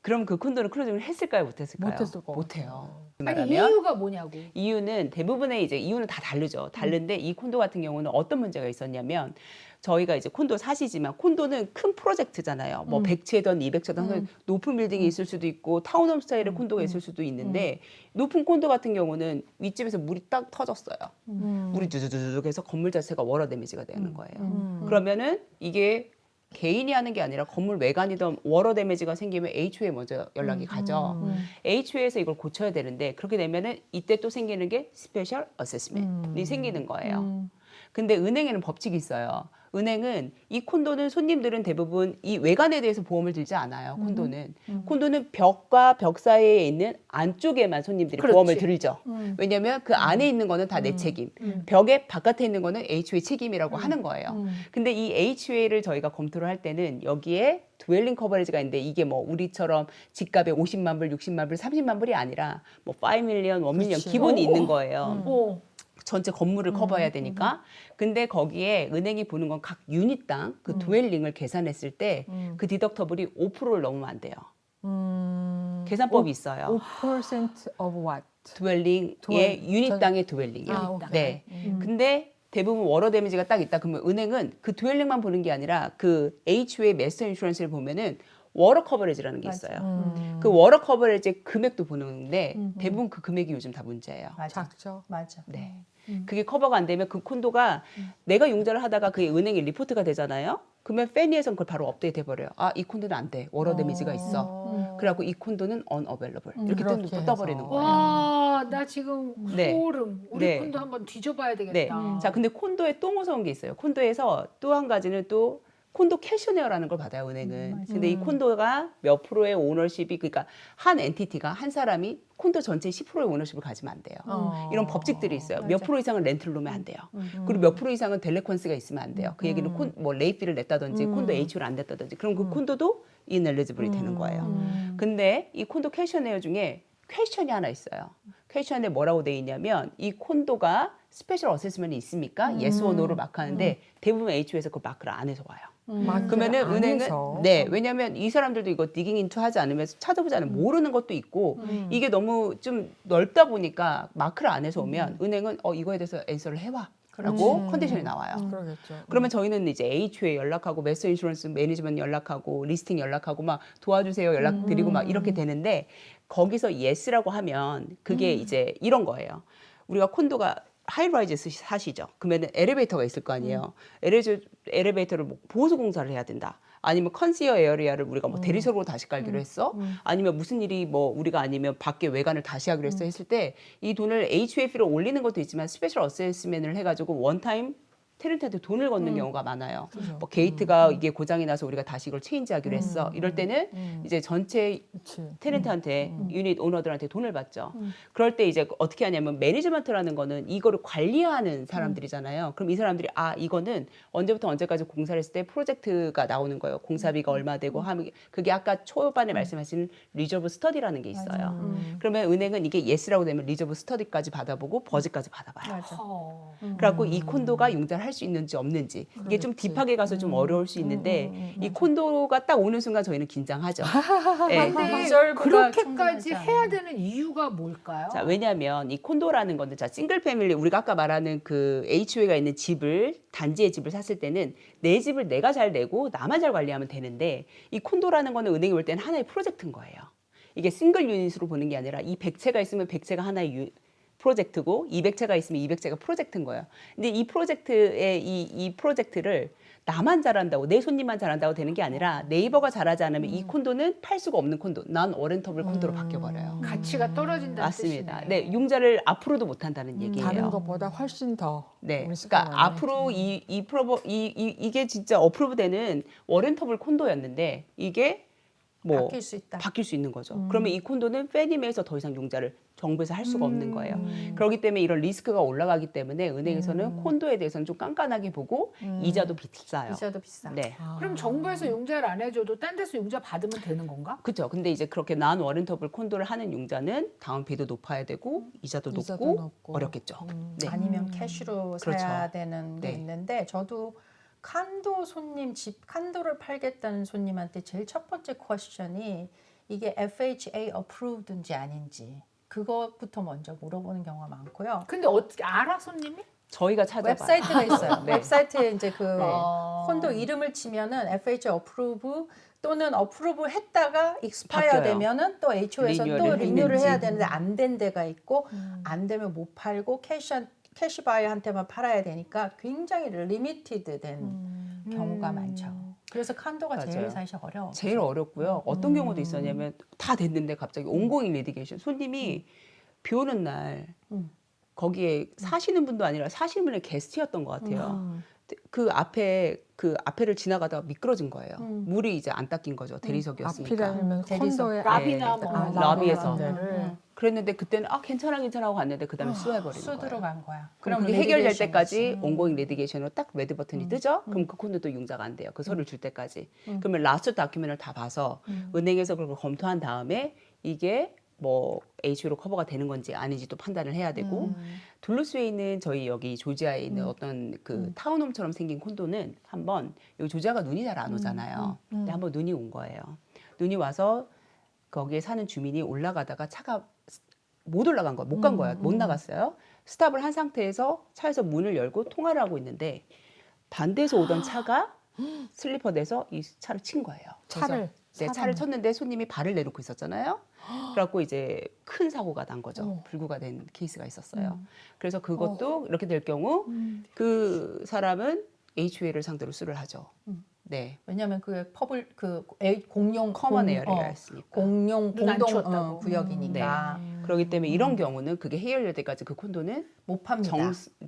그럼 그 콘도는 클로징을 했을까요, 못했을까요? 못했을 것 못해요. 아니 말하면 이유가 뭐냐고. 이유는 대부분의 이제 이유는 다 다르죠. 다른데 이 콘도 같은 경우는 어떤 문제가 있었냐면 저희가 이제 콘도 사시지만 콘도는 큰 프로젝트잖아요. 뭐 100채든 200채든 높은 빌딩이 있을 수도 있고 타운홈 스타일의 콘도가 있을 수도 있는데 높은 콘도 같은 경우는 윗집에서 물이 딱 터졌어요. 물이 두두두둑 해서 건물 자체가 워러 데미지가 되는 거예요. 그러면은 이게 개인이 하는 게 아니라 건물 외관이든 워러 데미지가 생기면 HO에 먼저 연락이 가죠. HO에서 이걸 고쳐야 되는데 그렇게 되면은 이때 또 생기는 게 스페셜 어세스먼트이 생기는 거예요. 근데 은행에는 법칙이 있어요. 은행은 이 콘도는 손님들은 대부분 이 외관에 대해서 보험을 들지 않아요. 콘도는. 콘도는 벽과 벽 사이에 있는 안쪽에만 손님들이 그렇지. 보험을 들죠. 왜냐하면 그 안에 있는 거는 다 내 책임. 벽의 바깥에 있는 거는 HO의 책임이라고 하는 거예요. 근데 이 HO를 저희가 검토를 할 때는 여기에 드웰링 커버리지가 있는데 이게 뭐 우리처럼 집값의 50만 불, 60만 불, 30만 불이 아니라 뭐 5밀리언, 1밀리언 그렇지. 기본이 있는 거예요. 오. 전체 건물을 커버해야 되니까. 근데 거기에 은행이 보는 건 각 유닛당 그 드웰링을 계산했을 때 그 디덕터블이 5%를 넘으면 안 돼요. 계산법이 있어요. 5% of what? 드웰링의 유닛당의 드웰링이요. 아, 오케이. 네. 근데 대부분 워러 데미지가 딱 있다. 그러면 은행은 그 드웰링만 보는 게 아니라 그 HO의 매스터 인슈런스를 보면은 워러 커버리지라는 게 있어요. 그 워러 커버리지 금액도 보는데 대부분 그 금액이 요즘 다 문제예요. 맞아. 작죠. 맞아. 네. 그게 커버가 안 되면 그 콘도가 내가 융자를 하다가 그게 은행에 리포트가 되잖아요. 그러면 페니에선 그걸 바로 업데이트 해버려요. 아, 이 콘도는 안 돼. 워러 데미지가 있어. 그래갖고 이 콘도는 unavailable. 이렇게 그렇게 떠버리는 해서. 거예요. 와, 나 지금 네. 소름. 우리 네. 콘도 한번 뒤져봐야 네. 되겠다. 자, 근데 콘도에 또 무서운 게 있어요. 콘도에서 또 한 가지는 또 콘도 캐셔네어라는 걸 받아요, 은행은. 근데 이 콘도가 몇 프로의 오너십이, 그러니까 한 엔티티가, 한 사람이 콘도 전체 10%의 오너십을 가지면 안 돼요. 이런 법칙들이 있어요. 몇 프로 이상은 렌트를 놓으면 안 돼요. 그리고 몇 프로 이상은 델레퀀스가 있으면 안 돼요. 그 얘기는 뭐 레이피를 냈다든지 콘도 H를 안 냈다든지 그럼 그 콘도도 ineligible 되는 거예요. 근데 이 콘도 캐셔네어 중에 퀘션이 하나 있어요. 퀘션에 뭐라고 돼 있냐면 이 콘도가 스페셜 어세스먼이 있습니까? yes or no를 마크하는데 대부분 HO에서 그 마크를 안 해서 와요. 그러면은 은행은 네, 왜냐하면 이 사람들도 이거 디깅 인투 하지 않으면 찾아보지 않으면 모르는 것도 있고 이게 너무 좀 넓다 보니까 마크를 안 해서 오면 은행은 이거에 대해서 앤서를 해와. 라고 컨디션이 나와요. 그러겠죠. 그러면 저희는 이제 HO에 연락하고 매스터 인슈런스 매니지먼트 연락하고 리스팅 연락하고 막 도와주세요 연락드리고 막 이렇게 되는데 거기서 yes라고 하면 그게 이제 이런 거예요. 우리가 콘도가 하이라이즈 사시죠. 그러면 엘리베이터가 있을 거 아니에요. 엘리베이터를 뭐 보수 공사를 해야 된다. 아니면 컨시어 에어리아를 우리가 뭐 대리석으로 다시 깔기로 했어? 아니면 무슨 일이 뭐 우리가 아니면 밖에 외관을 다시 하기로 했어 했을 때 이 돈을 HF로 올리는 것도 있지만 스페셜 어세스먼을 해가지고 원타임 테넌트한테 돈을 걷는 경우가 많아요. 뭐 게이트가 이게 고장이 나서 우리가 다시 이걸 체인지하기로 했어. 이럴 때는 이제 전체 그치. 테넌트한테 유닛 오너들한테 돈을 받죠. 그럴 때 이제 어떻게 하냐면 매니지먼트라는 거는 이거를 관리하는 사람들이잖아요. 그럼 이 사람들이 아 이거는 언제부터 언제까지 공사를 했을 때 프로젝트가 나오는 거예요. 공사비가 얼마 되고 하면 그게 아까 초반에 말씀하신 리저브 스터디라는 게 있어요. 그러면 은행은 이게 예스라고 되면 리저브 스터디까지 받아보고 버즈까지 받아봐요. 맞아. 그래갖고 이 콘도가 융자를 할 수 있는지 없는지 이게 좀 그렇지. 딥하게 가서 좀 어려울 수 있는데 이 콘도가 딱 오는 순간 저희는 긴장하죠. 네. 근데 리저브가 그렇게까지 충분하지 않아요. 해야 되는 이유가 뭘까요? 자, 왜냐하면 이 콘도라는 건데, 자, 싱글 패밀리, 우리가 아까 말하는 그 HOA가 있는 집을, 단지의 집을 샀을 때는 내 집을 내가 잘 내고 나만 잘 관리하면 되는데, 이 콘도라는 거는 은행이 볼 때는 하나의 프로젝트인 거예요. 이게 싱글 유닛으로 보는 게 아니라 이 100채가 있으면 100채가 하나의 프로젝트고 200채가 있으면 200채가 프로젝트인 거예요. 근데 이 프로젝트의 이 프로젝트를 나만 잘한다고 내 손님만 잘한다고 되는 게 아니라 네이버가 잘하지 않으면 이 콘도는 팔 수가 없는 콘도, 난 워렌터블 콘도로 바뀌어버려요. 가치가 떨어진다는 맞습니다. 뜻이네요. 네, 융자를 앞으로도 못 한다는 얘기예요. 다른 것보다 훨씬 더. 네, 우리 그러니까 시간만에. 앞으로 이게 진짜 어프로브되는 워렌터블 콘도였는데 이게 뭐 바뀔 수 있다. 바뀔 수 있는 거죠. 그러면 이 콘도는 페니메에서 더 이상 융자를 정부에서 할 수가 없는 거예요. 그렇기 때문에 이런 리스크가 올라가기 때문에 은행에서는 콘도에 대해서는 좀 깐깐하게 보고 이자도 비싸요. 이자도 비싸. 네. 그럼 정부에서 융자를 안 해줘도 딴 데서 융자 받으면 되는 건가? 그렇죠. 근데 이제 그렇게 난 워렌터블 콘도를 하는 융자는 다운피도 높아야 되고 이자도 높고 어렵겠죠. 네. 아니면 캐시로 그렇죠. 사야 되는 게 네. 있는데 저도 칸도 손님 집 칸도를 팔겠다는 손님한테 제일 첫 번째 퀘스천이 이게 FHA approved인지 아닌지 그것부터 먼저 물어보는 경우가 많고요. 근데 어떻게 알아 손님이? 저희가 찾아봐요. 웹사이트가 있어요. 네. 웹사이트에 이제 그 어. 콘도 이름을 치면은 FHA approve 또는 approve 했다가 expire 바뀌어요. 되면은 또 HO에서 또 리뉴얼을 리뉴를 해야 했는지. 되는데 안 된 데가 있고 안 되면 못 팔고 캐시바이어한테만 팔아야 되니까 굉장히 리미티드 된 경우가 많죠. 그래서 칸도가 제일 맞아요. 사실 어려워. 제일 어렵고요. 어떤 경우도 있었냐면 다 됐는데 갑자기 온고잉 리디게이션 손님이 비 오는 날 거기에 사시는 분도 아니라 사시는 분의 게스트였던 것 같아요. 그 앞에를 지나가다가 미끄러진 거예요. 물이 이제 안 닦인 거죠. 대리석이었으니까. 앞이라면 대리석. 콘도의 라비나 네. 뭐 러비에서. 데를 그랬는데 그때는 괜찮아 하고 갔는데 그 다음에 수해버리는 수두로 거예요. 간 거야. 그럼 그게 해결될 리디게이션이지. 때까지 온고잉 리디게이션으로 딱 레드 버튼이 뜨죠? 그럼 그 콘도도 융자가 안 돼요. 그 서류를 줄 때까지. 그러면 라스트 다큐멘을 다 봐서 은행에서 그걸 검토한 다음에 이게 뭐 HO로 커버가 되는 건지 아닌지 또 판단을 해야 되고 둘루스에 있는 저희 여기 조지아에 있는 어떤 그 타운홈처럼 생긴 콘도는 한번 여기 조지아가 눈이 잘 안 오잖아요. 근데 한번 눈이 온 거예요. 눈이 와서 거기에 사는 주민이 올라가다가 차가 못 올라간 거야. 못 간 거야. 못 나갔어요. 스탑을 한 상태에서 차에서 문을 열고 통화를 하고 있는데 반대에서 오던 차가 슬리퍼 돼서 이 차를 친 거예요. 차를 네, 차를 쳤는데 손님이 발을 내놓고 있었잖아요. 그래갖고 이제 큰 사고가 난 거죠. 불구가 된 케이스가 있었어요. 그래서 그것도 이렇게 될 경우 그 사람은 HOA를 상대로 수를 하죠. 네. 왜냐하면 그 공용 커먼 에어리아였으니까. 공용 눈안 공동 치웠다고. 구역이니까 그렇기 때문에 이런 경우는 그게 해결될 때까지 그 콘도는 못 팝니다.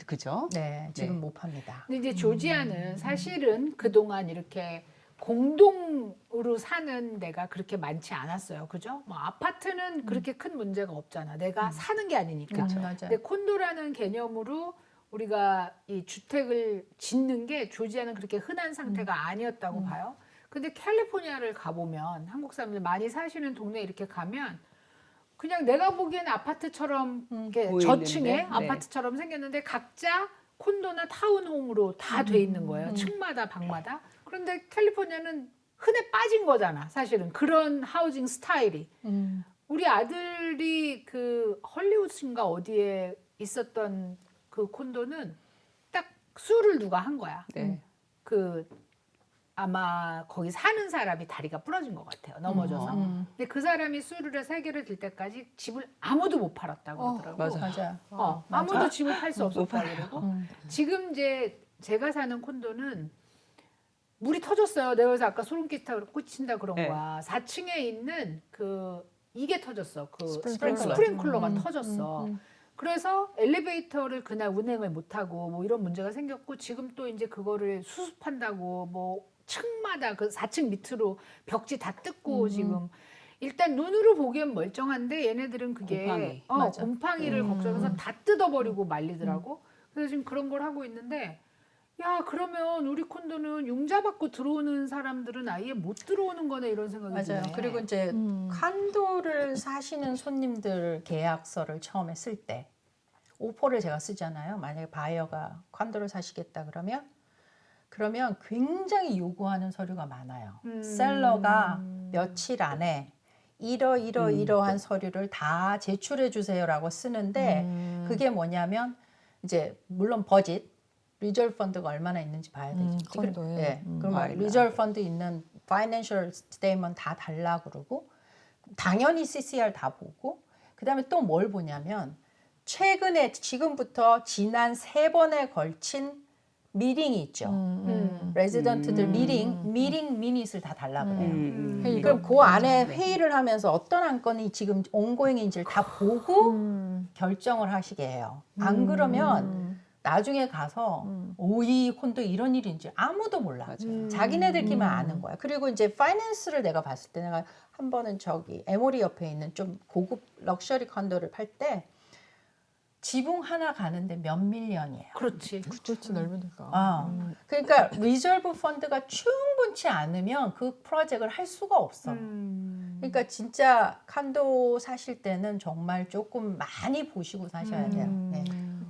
그죠? 네, 지금 네. 못 팝니다. 근데 이제 조지아는 사실은 그동안 이렇게 공동으로 사는 데가 그렇게 많지 않았어요. 그죠? 뭐 아파트는 그렇게 큰 문제가 없잖아. 내가 사는 게 아니니까. 맞아요. 근데 콘도라는 개념으로 우리가 이 주택을 짓는 게 조지아는 그렇게 흔한 상태가 아니었다고 봐요. 근데 캘리포니아를 가보면 한국 사람들 많이 사시는 동네 이렇게 가면 그냥 내가 보기에는 아파트처럼 이렇게 보이는데, 저층에 네. 아파트처럼 생겼는데 각자 콘도나 타운홈으로 다 돼 있는 거예요. 층마다 방마다. 그런데 캘리포니아는 흔해 빠진 거잖아. 사실은 그런 하우징 스타일이. 우리 아들이 그 헐리우드인가 어디에 있었던 그 콘도는 딱 수를 누가 한 거야. 네. 그 아마 거기 사는 사람이 다리가 부러진 것 같아요. 넘어져서. 근데 그 사람이 수를 해서 해결을 될 때까지 집을 아무도 못 팔았다고 그러더라고. 맞아. 맞아. 아무도 집을 팔 수 못 없었다고 그러고. 지금 이제 제가 사는 콘도는 물이 터졌어요. 내가 그래서 아까 소름 끼친다 그런 네. 거야. 4층에 있는 이게 터졌어. 스프링클러. 스프링클러가 터졌어. 그래서 엘리베이터를 그날 운행을 못하고 뭐 이런 문제가 생겼고 지금 또 이제 그거를 수습한다고 뭐 층마다 그 4층 밑으로 벽지 다 뜯고 지금 일단 눈으로 보기엔 멀쩡한데 얘네들은 그게 곰팡이. 맞아. 곰팡이를 걱정해서 다 뜯어버리고 말리더라고. 그래서 지금 그런 걸 하고 있는데 야 그러면 우리 콘도는 융자 받고 들어오는 사람들은 아예 못 들어오는 거네 이런 생각이 맞아요. 드네. 그리고 이제 콘도를 사시는 손님들 계약서를 처음에 쓸 때 오퍼를 제가 쓰잖아요. 만약에 바이어가 콘도를 사시겠다 그러면 굉장히 요구하는 서류가 많아요. 셀러가 며칠 안에 이러한 서류를 다 제출해 주세요라고 쓰는데 그게 뭐냐면 이제 물론 버짓 리저브 펀드가 얼마나 있는지 봐야 되죠. 콘도에. 네. 그럼 리저브 펀드 있는 파이낸셜 스테이먼트 다 달라 그러고 당연히 CCR 다 보고 그다음에 또 뭘 보냐면 최근에 지금부터 지난 3번에 걸친 미팅이 있죠. 레지던트들 미팅 미닛을 다 달라 그래요. 회의록. 그럼 그 안에 회의를 하면서 어떤 안건이 지금 온고잉인지를 다 보고 결정을 하시게 해요. 안 그러면 나중에 가서 이 콘도 이런 일인지 아무도 몰라. 자기네들끼리만 아는 거야. 그리고 이제 파이낸스를 내가 봤을 때 내가 한 번은 저기 에모리 옆에 있는 좀 고급 럭셔리 콘도를 팔 때 지붕 하나 가는데 몇 밀리언이에요. 그렇지. 그렇지 넓으니까. 그러니까 리저브 펀드가 충분치 않으면 그 프로젝트를 할 수가 없어. 그러니까 진짜 콘도 사실 때는 정말 조금 많이 보시고 사셔야 돼요. 네.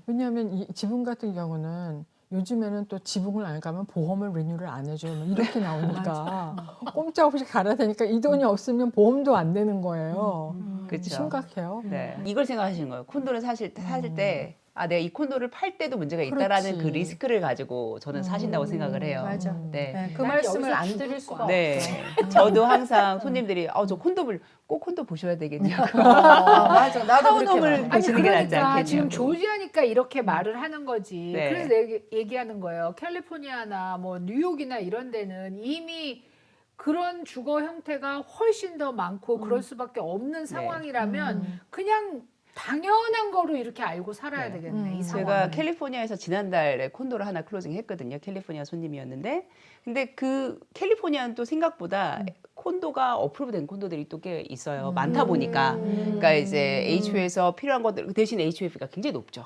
왜냐하면 이 지붕 같은 경우는 요즘에는 또 지붕을 안 가면 보험을 리뉴를 안 해줘요. 뭐 이렇게 나오니까 꼼짝없이 갈아야 되니까 이 돈이 없으면 보험도 안 되는 거예요. 그렇죠. 심각해요. 네. 이걸 생각하시는 거예요. 콘도를 사실 때 내가 이 콘도를 팔 때도 문제가 있다라는 그렇지. 그 리스크를 가지고 저는 사신다고 생각을 해요. 맞아. 네. 네, 그 난 말씀을 여기서 안 죽을 드릴 수가 거야. 네. 없어요. 저도 항상 손님들이 저 꼭 콘도 보셔야 되겠냐고. 맞아. 나도 그렇게 타운홈을 말해. 아니 보시는 게 낫지 그러니까 않겠냐고. 지금 조지아니까 이렇게 말을 하는 거지. 네. 그래서 내가 얘기하는 거예요. 캘리포니아나 뭐 뉴욕이나 이런 데는 이미 그런 주거 형태가 훨씬 더 많고 그럴 수밖에 없는 상황이라면 그냥 당연한 거로 이렇게 알고 살아야 네. 되겠네. 이 상황. 제가 캘리포니아에서 지난달에 콘도를 하나 클로징 했거든요. 캘리포니아 손님이었는데. 근데 그 캘리포니아는 또 생각보다 콘도가 어프로브된 콘도들이 또 꽤 있어요. 많다 보니까. 그러니까 이제 HO에서 필요한 것들 대신 HOF가 굉장히 높죠.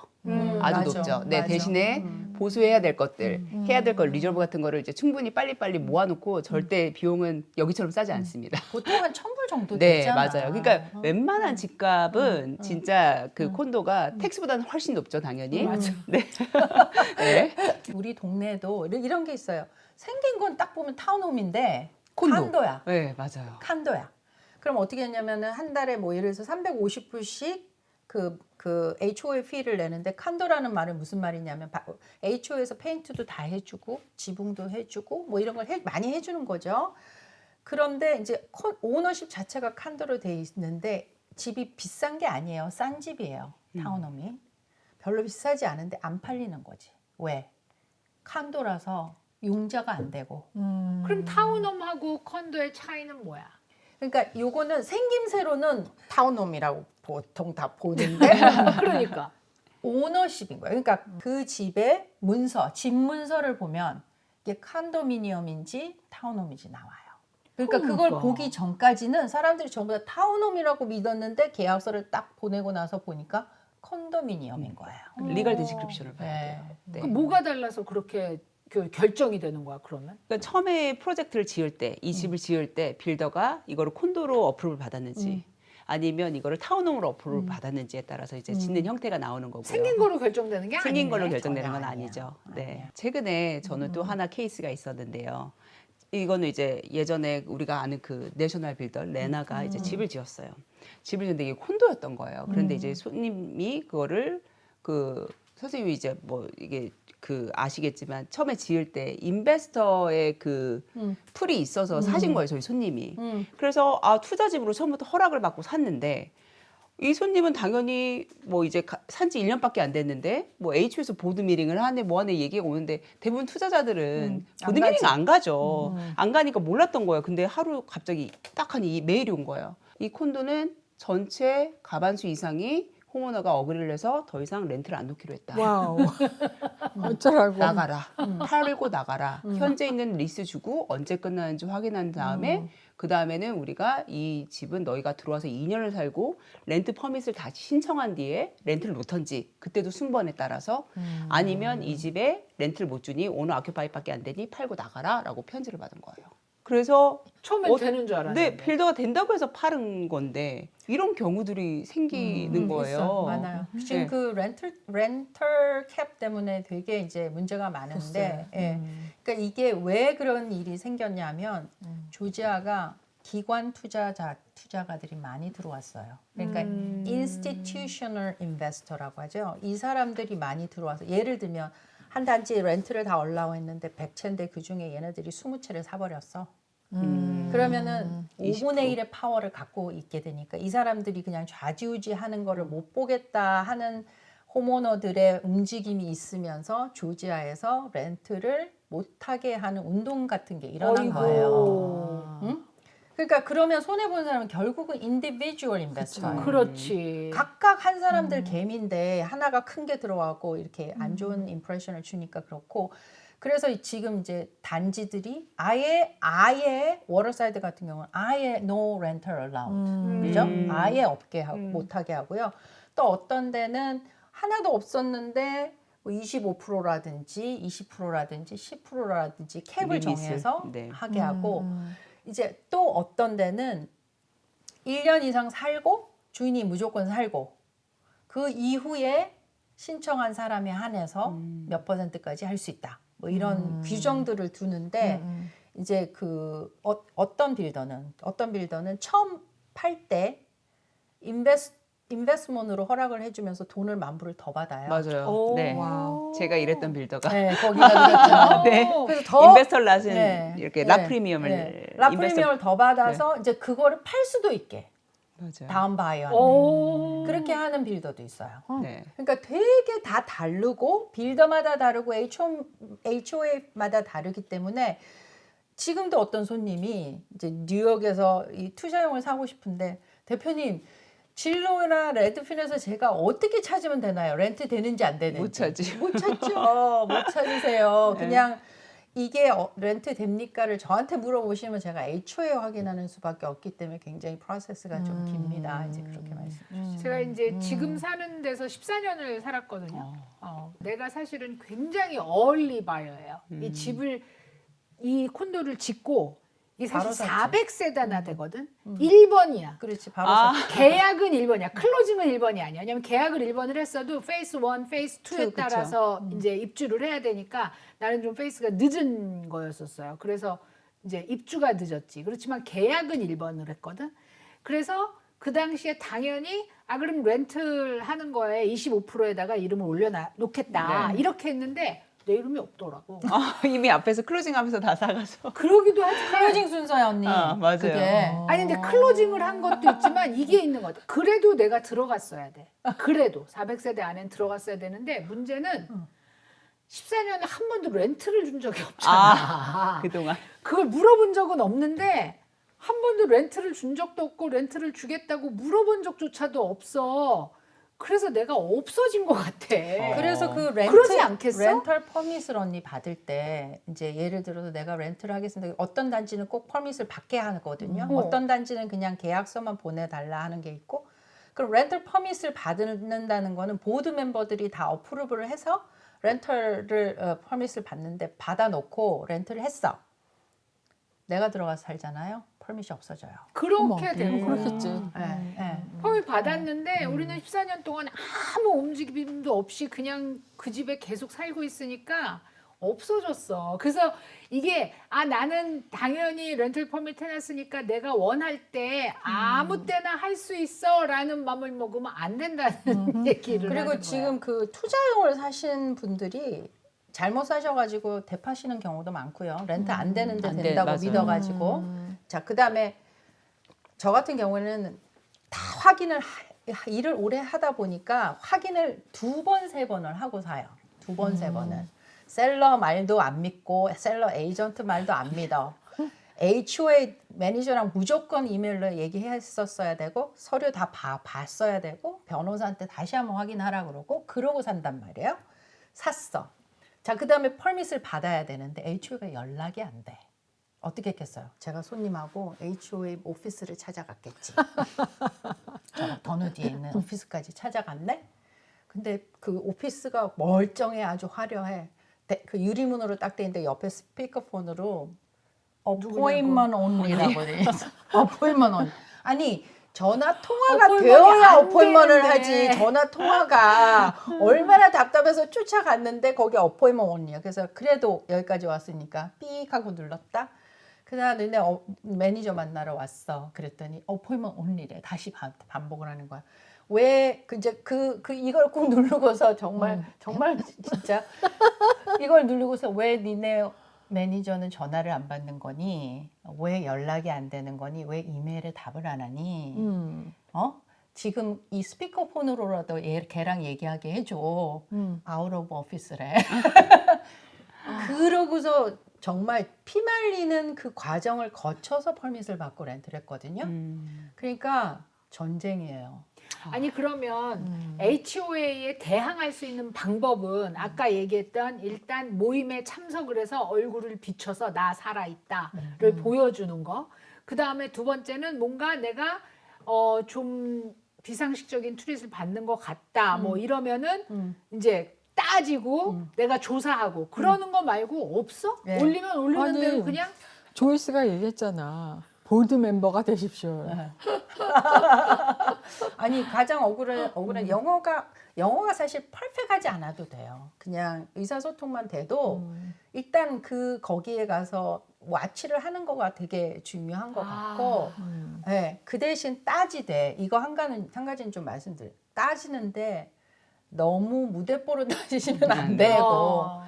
아주 맞아. 높죠. 네, 맞아. 대신에 보수해야 될 것들, 해야 될 걸 리저브 같은 거를 이제 충분히 빨리빨리 모아놓고 절대 비용은 여기처럼 싸지 않습니다. 보통 한 1,000불 정도 네, 되잖아. 맞아요. 그러니까 웬만한 집값은 진짜 그 콘도가 텍스보다는 훨씬 높죠, 당연히. 맞아. 네. 네. 우리 동네에도 이런 게 있어요. 생긴 건 딱 보면 타운홈인데 콘도. 콘도야. 네, 맞아요. 콘도야. 그럼 어떻게 했냐면은 한 달에 뭐 예를 들어서 350불씩 그 HO의 피를 내는데 콘도라는 말은 무슨 말이냐면 HO에서 페인트도 다 해주고 지붕도 해주고 뭐 이런 걸 많이 해주는 거죠. 그런데 이제 오너십 자체가 콘도로 돼 있는데 집이 비싼 게 아니에요. 싼 집이에요. 타운홈이. 별로 비싸지 않은데 안 팔리는 거지. 왜? 콘도라서 융자가 안 되고. 그럼 타운홈하고 컨도의 차이는 뭐야? 그러니까 요거는 생김새로는 타운홈이라고 보통 다 보는데 그러니까 오너십인 거예요. 그러니까 그 집의 문서, 집 문서를 보면 이게 컨도미니엄인지 타운홈인지 나와요. 그러니까 그걸 그러니까. 보기 전까지는 사람들이 전부 다 타운홈이라고 믿었는데 계약서를 딱 보내고 나서 보니까 컨도미니엄인 거예요. 리걸 디스크립션을 봐야 네. 돼요. 네. 그 뭐가 달라서 그렇게 결정이 되는 거야 그러면? 그러니까 처음에 프로젝트를 지을 때, 이 집을 지을 때 빌더가 이거를 콘도로 어프로브를 받았는지 아니면 이거를 타운홈으로 어프로브를 받았는지에 따라서 이제 짓는 형태가 나오는 거고요. 생긴 거로 결정되는 게 생긴 아니네. 걸로 결정되는 건 전혀 아니에요. 아니죠. 네. 최근에 저는 또 하나 케이스가 있었는데요. 이거는 이제 예전에 우리가 아는 그 내셔널 빌더 레나가 이제 집을 지었어요. 집을 지었는데 이게 콘도였던 거예요. 그런데 이제 손님이 그거를 그 선생님이 이제 뭐 이게 그 아시겠지만 처음에 지을 때 인베스터의 그 풀이 있어서 사신 거예요, 저희 손님이. 그래서 투자집으로 처음부터 허락을 받고 샀는데 이 손님은 당연히 뭐 이제 산지 1년밖에 안 됐는데 뭐 HO에서 보드 미팅을 하네 뭐 하네 얘기가 오는데 대부분 투자자들은 보드 안 미팅 안 가죠. 안 가니까 몰랐던 거예요. 근데 하루 갑자기 딱 하니 메일이 온 거예요. 이 콘도는 전체 가반수 이상이 홈오너가 어그리를 해서 더 이상 렌트를 안 놓기로 했다. 와우. 어쩌라고. 나가라. 팔고 나가라. 현재 있는 리스 주고 언제 끝나는지 확인한 다음에 그 다음에는 우리가 이 집은 너희가 들어와서 2년을 살고 렌트 퍼밋을 다시 신청한 뒤에 렌트를 놓던지 그때도 순번에 따라서 아니면 이 집에 렌트를 못 주니 오너 아큐파이밖에 안 되니 팔고 나가라라고 편지를 받은 거예요. 그래서 처음엔 되는 줄 알았는데. 네, 빌더가 된다고 해서 파는 건데 이런 경우들이 생기는 거예요. 있어, 많아요. 지금 네. 그 렌털 캡 때문에 되게 이제 문제가 많은데, 예. 그러니까 이게 왜 그런 일이 생겼냐면 조지아가 기관 투자가들이 많이 들어왔어요. 그러니까 institutional investor라고 하죠. 이 사람들이 많이 들어와서 예를 들면 한 단지 렌트를 다 올라왔는데 100채인데 그 중에 얘네들이 20채를 사버렸어. 그러면은 5분의 1의 파워를 갖고 있게 되니까 이 사람들이 그냥 좌지우지 하는 거를 못 보겠다 하는 홈오너들의 움직임이 있으면서 조지아에서 렌트를 못하게 하는 운동 같은 게 일어난 거예요. 응? 그러니까 그러면 손해보는 사람은 결국은 individual investor예요. 그렇지. 각각 한 사람들 개미인데 하나가 큰 게 들어가고 이렇게 안 좋은 임프레션을 주니까 그렇고 그래서 지금 이제 단지들이 아예 워터사이드 같은 경우는 아예 no rental allowed 그죠? 아예 없게 하고 못하게 하고요. 또 어떤 데는 하나도 없었는데 뭐 25%라든지 20%라든지 10%라든지 캡을 리미스. 정해서 네. 하게 하고 이제 또 어떤 데는 1년 이상 살고 주인이 무조건 살고 그 이후에 신청한 사람에 한해서 몇 %까지 할 수 있다. 뭐 이런 규정들을 두는데 이제 그 어떤 빌더는 처음 팔 때 인베스트먼트로 허락을 해주면서 돈을 만불을 더 받아요. 맞아요. 오. 네. 와우. 제가 일했던 빌더가 네, 거기가 그랬죠. 네. 그래서 더 인베스터 랏은 네, 이렇게 네, 라프리미엄을 네. 라프리미엄을 더 받아서 이제 그거를 팔 수도 있게 맞아요. 다음 바이어한테 오. 그렇게 하는 빌더도 있어요. 네. 그러니까 되게 다 다르고 빌더마다 다르고 HOA마다 다르기 때문에 지금도 어떤 손님이 이제 뉴욕에서 이 투자용을 사고 싶은데 대표님 진로나 레드핀에서 제가 어떻게 찾으면 되나요? 렌트 되는지 안 되는지 못 찾지. 못 찾죠. 못 찾으세요. 네. 그냥 이게 렌트 됩니까를 저한테 물어보시면 제가 HOA 확인하는 수밖에 없기 때문에 굉장히 프로세스가 좀 깁니다. 이제 그렇게 말씀 주시죠. 제가 이제 지금 사는 데서 14년을 살았거든요. 내가 사실은 굉장히 얼리 바이어예요. 이 집을 이 콘도를 짓고 이게 바로 사실 샀지. 400세대나 되거든. 1번이야. 그렇지 바로 계약은 1번이야. 클로징은 1번이 아니야. 왜냐면 계약을 1번을 했어도 페이스 1, 페이스 2에 그쵸. 따라서 이제 입주를 해야 되니까 나는 좀 페이스가 늦은 거였었어요. 그래서 이제 입주가 늦었지. 그렇지만 계약은 1번을 했거든. 그래서 그 당시에 당연히 그럼 렌트를 하는 거에 25%에다가 이름을 올려놓겠다. 네. 이렇게 했는데 내 이름이 없더라고. 이미 앞에서 클로징하면서 다 사가서. 그러기도 하지만 클로징 순서야 언니. 맞아요. 그게 아니 근데 클로징을 한 것도 있지만 이게 있는 것 같아. 그래도 내가 들어갔어야 돼. 그래도 400세대 안엔 들어갔어야 되는데 문제는 14년에 한 번도 렌트를 준 적이 없잖아. 그동안. 그걸 물어본 적은 없는데 한 번도 렌트를 준 적도 없고 렌트를 주겠다고 물어본 적조차도 없어. 그래서 내가 없어진 것 같아. 그래서 그 그러지 않겠어? 렌털 퍼밋을 언니 받을 때 이제 예를 들어서 내가 렌트를 하겠습니다. 어떤 단지는 꼭 퍼밋을 받게 하거든요. 어떤 단지는 그냥 계약서만 보내달라 하는 게 있고 그럼 렌털 퍼밋을 받는다는 거는 보드 멤버들이 다 어프로브를 해서 렌털을 퍼밋을 받는데 받아놓고 렌트를 했어. 내가 들어가서 살잖아요. 퍼밋이 없어져요. 그렇게 되는 거야. 그렇겠지. 펌을 받았는데 우리는 14년 동안 아무 움직임도 없이 그냥 그 집에 계속 살고 있으니까 없어졌어. 그래서 이게 나는 당연히 렌털 퍼밋 해놨으니까 내가 원할 때 아무 때나 할 수 있어라는 마음을 먹으면 안 된다는 얘기를 그리고 하는 지금 그 투자용을 사신 분들이 잘못 사셔가지고 대파시는 경우도 많고요. 렌트 안 되는데 안 돼, 된다고 맞아요. 믿어가지고 자 그다음에 저 같은 경우에는 다 확인을 일을 오래 하다 보니까 확인을 2번, 3번을 하고 사요. 2번, 3번은. 셀러 말도 안 믿고 셀러 에이전트 말도 안 믿어. HOA 매니저랑 무조건 이메일로 얘기했었어야 되고 서류 다 봤어야 되고 변호사한테 다시 한번 확인하라 그러고 산단 말이에요. 샀어. 자, 그 다음에 퍼밋을 받아야 되는데 HOA가 연락이 안 돼. 어떻게 했겠어요? 제가 손님하고 HOA 오피스를 찾아갔겠지. 저 더너 뒤에 있는 오피스까지 찾아갔네. 근데 그 오피스가 멀쩡해, 아주 화려해. 그 유리문으로 딱 돼 있는데 옆에 스피커폰으로 appointment only라고 돼 있어. appointment only. 아니 전화 통화가 appointment이 되어야 안 appointment을 되는데. 하지. 전화 통화가 얼마나 답답해서 쫓아갔는데 거기 appointment only야. 그래서 그래도 여기까지 왔으니까 삑 하고 눌렀다. 그다음 너네 매니저 만나러 왔어. 그랬더니 appointment only래. 다시 반복을 하는 거야. 왜 이제 이걸 꼭 누르고서 정말 진짜 이걸 누르고서 왜 니네 매니저는 전화를 안 받는 거니? 왜 연락이 안 되는 거니? 왜 이메일에 답을 안 하니? 지금 이 스피커폰으로라도 걔랑 얘기하게 해줘. 아웃 오브 오피스래. 그러고서 정말 피말리는 그 과정을 거쳐서 퍼밋을 받고 렌트를 했거든요. 그러니까 전쟁이에요. 아니 그러면 HOA에 대항할 수 있는 방법은 아까 얘기했던 일단 모임에 참석을 해서 얼굴을 비춰서 나 살아있다를 보여주는 거. 그 다음에 두 번째는 뭔가 내가 좀 비상식적인 트릿을 받는 것 같다. 뭐 이러면은 이제 따지고 내가 조사하고 그러는 거 말고 없어? 네. 올리면 올리는 아니, 대로 그냥 조이스가 얘기했잖아. 보드 멤버가 되십시오. 아니 가장 억울한 영어가 사실 퍼펙하지 않아도 돼요. 그냥 의사소통만 돼도 일단 거기에 가서 와치를 하는 거가 되게 중요한 것 같고, 네, 그 대신 따지되 이거 한 가지는 좀 말씀드려. 따지는데 너무 무대뽀로 따지시면 안 되고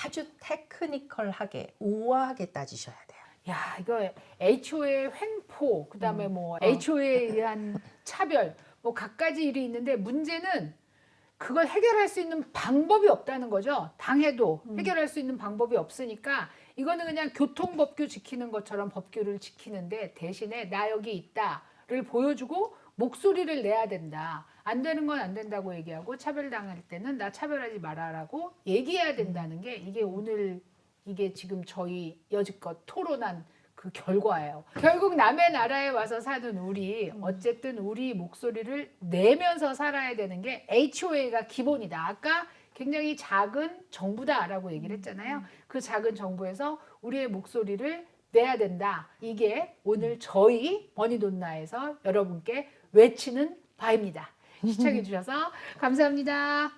아주 테크니컬하게 우아하게 따지셔야 돼요. 야, 이거 HO의 횡포, 그다음에 뭐 HO에 의한 차별, 뭐 갖가지 일이 있는데 문제는 그걸 해결할 수 있는 방법이 없다는 거죠. 당해도 해결할 수 있는 방법이 없으니까 이거는 그냥 교통법규 지키는 것처럼 법규를 지키는데 대신에 나 여기 있다를 보여주고 목소리를 내야 된다. 안 되는 건 안 된다고 얘기하고 차별당할 때는 나 차별하지 말아라고 얘기해야 된다는 게 이게 지금 저희 여지껏 토론한 그 결과예요. 결국 남의 나라에 와서 사는 우리 어쨌든 우리 목소리를 내면서 살아야 되는 게 HOA가 기본이다. 아까 굉장히 작은 정부다라고 얘기를 했잖아요. 그 작은 정부에서 우리의 목소리를 내야 된다. 이게 오늘 저희 머니돈나에서 여러분께 외치는 바입니다. 시청해 주셔서 감사합니다.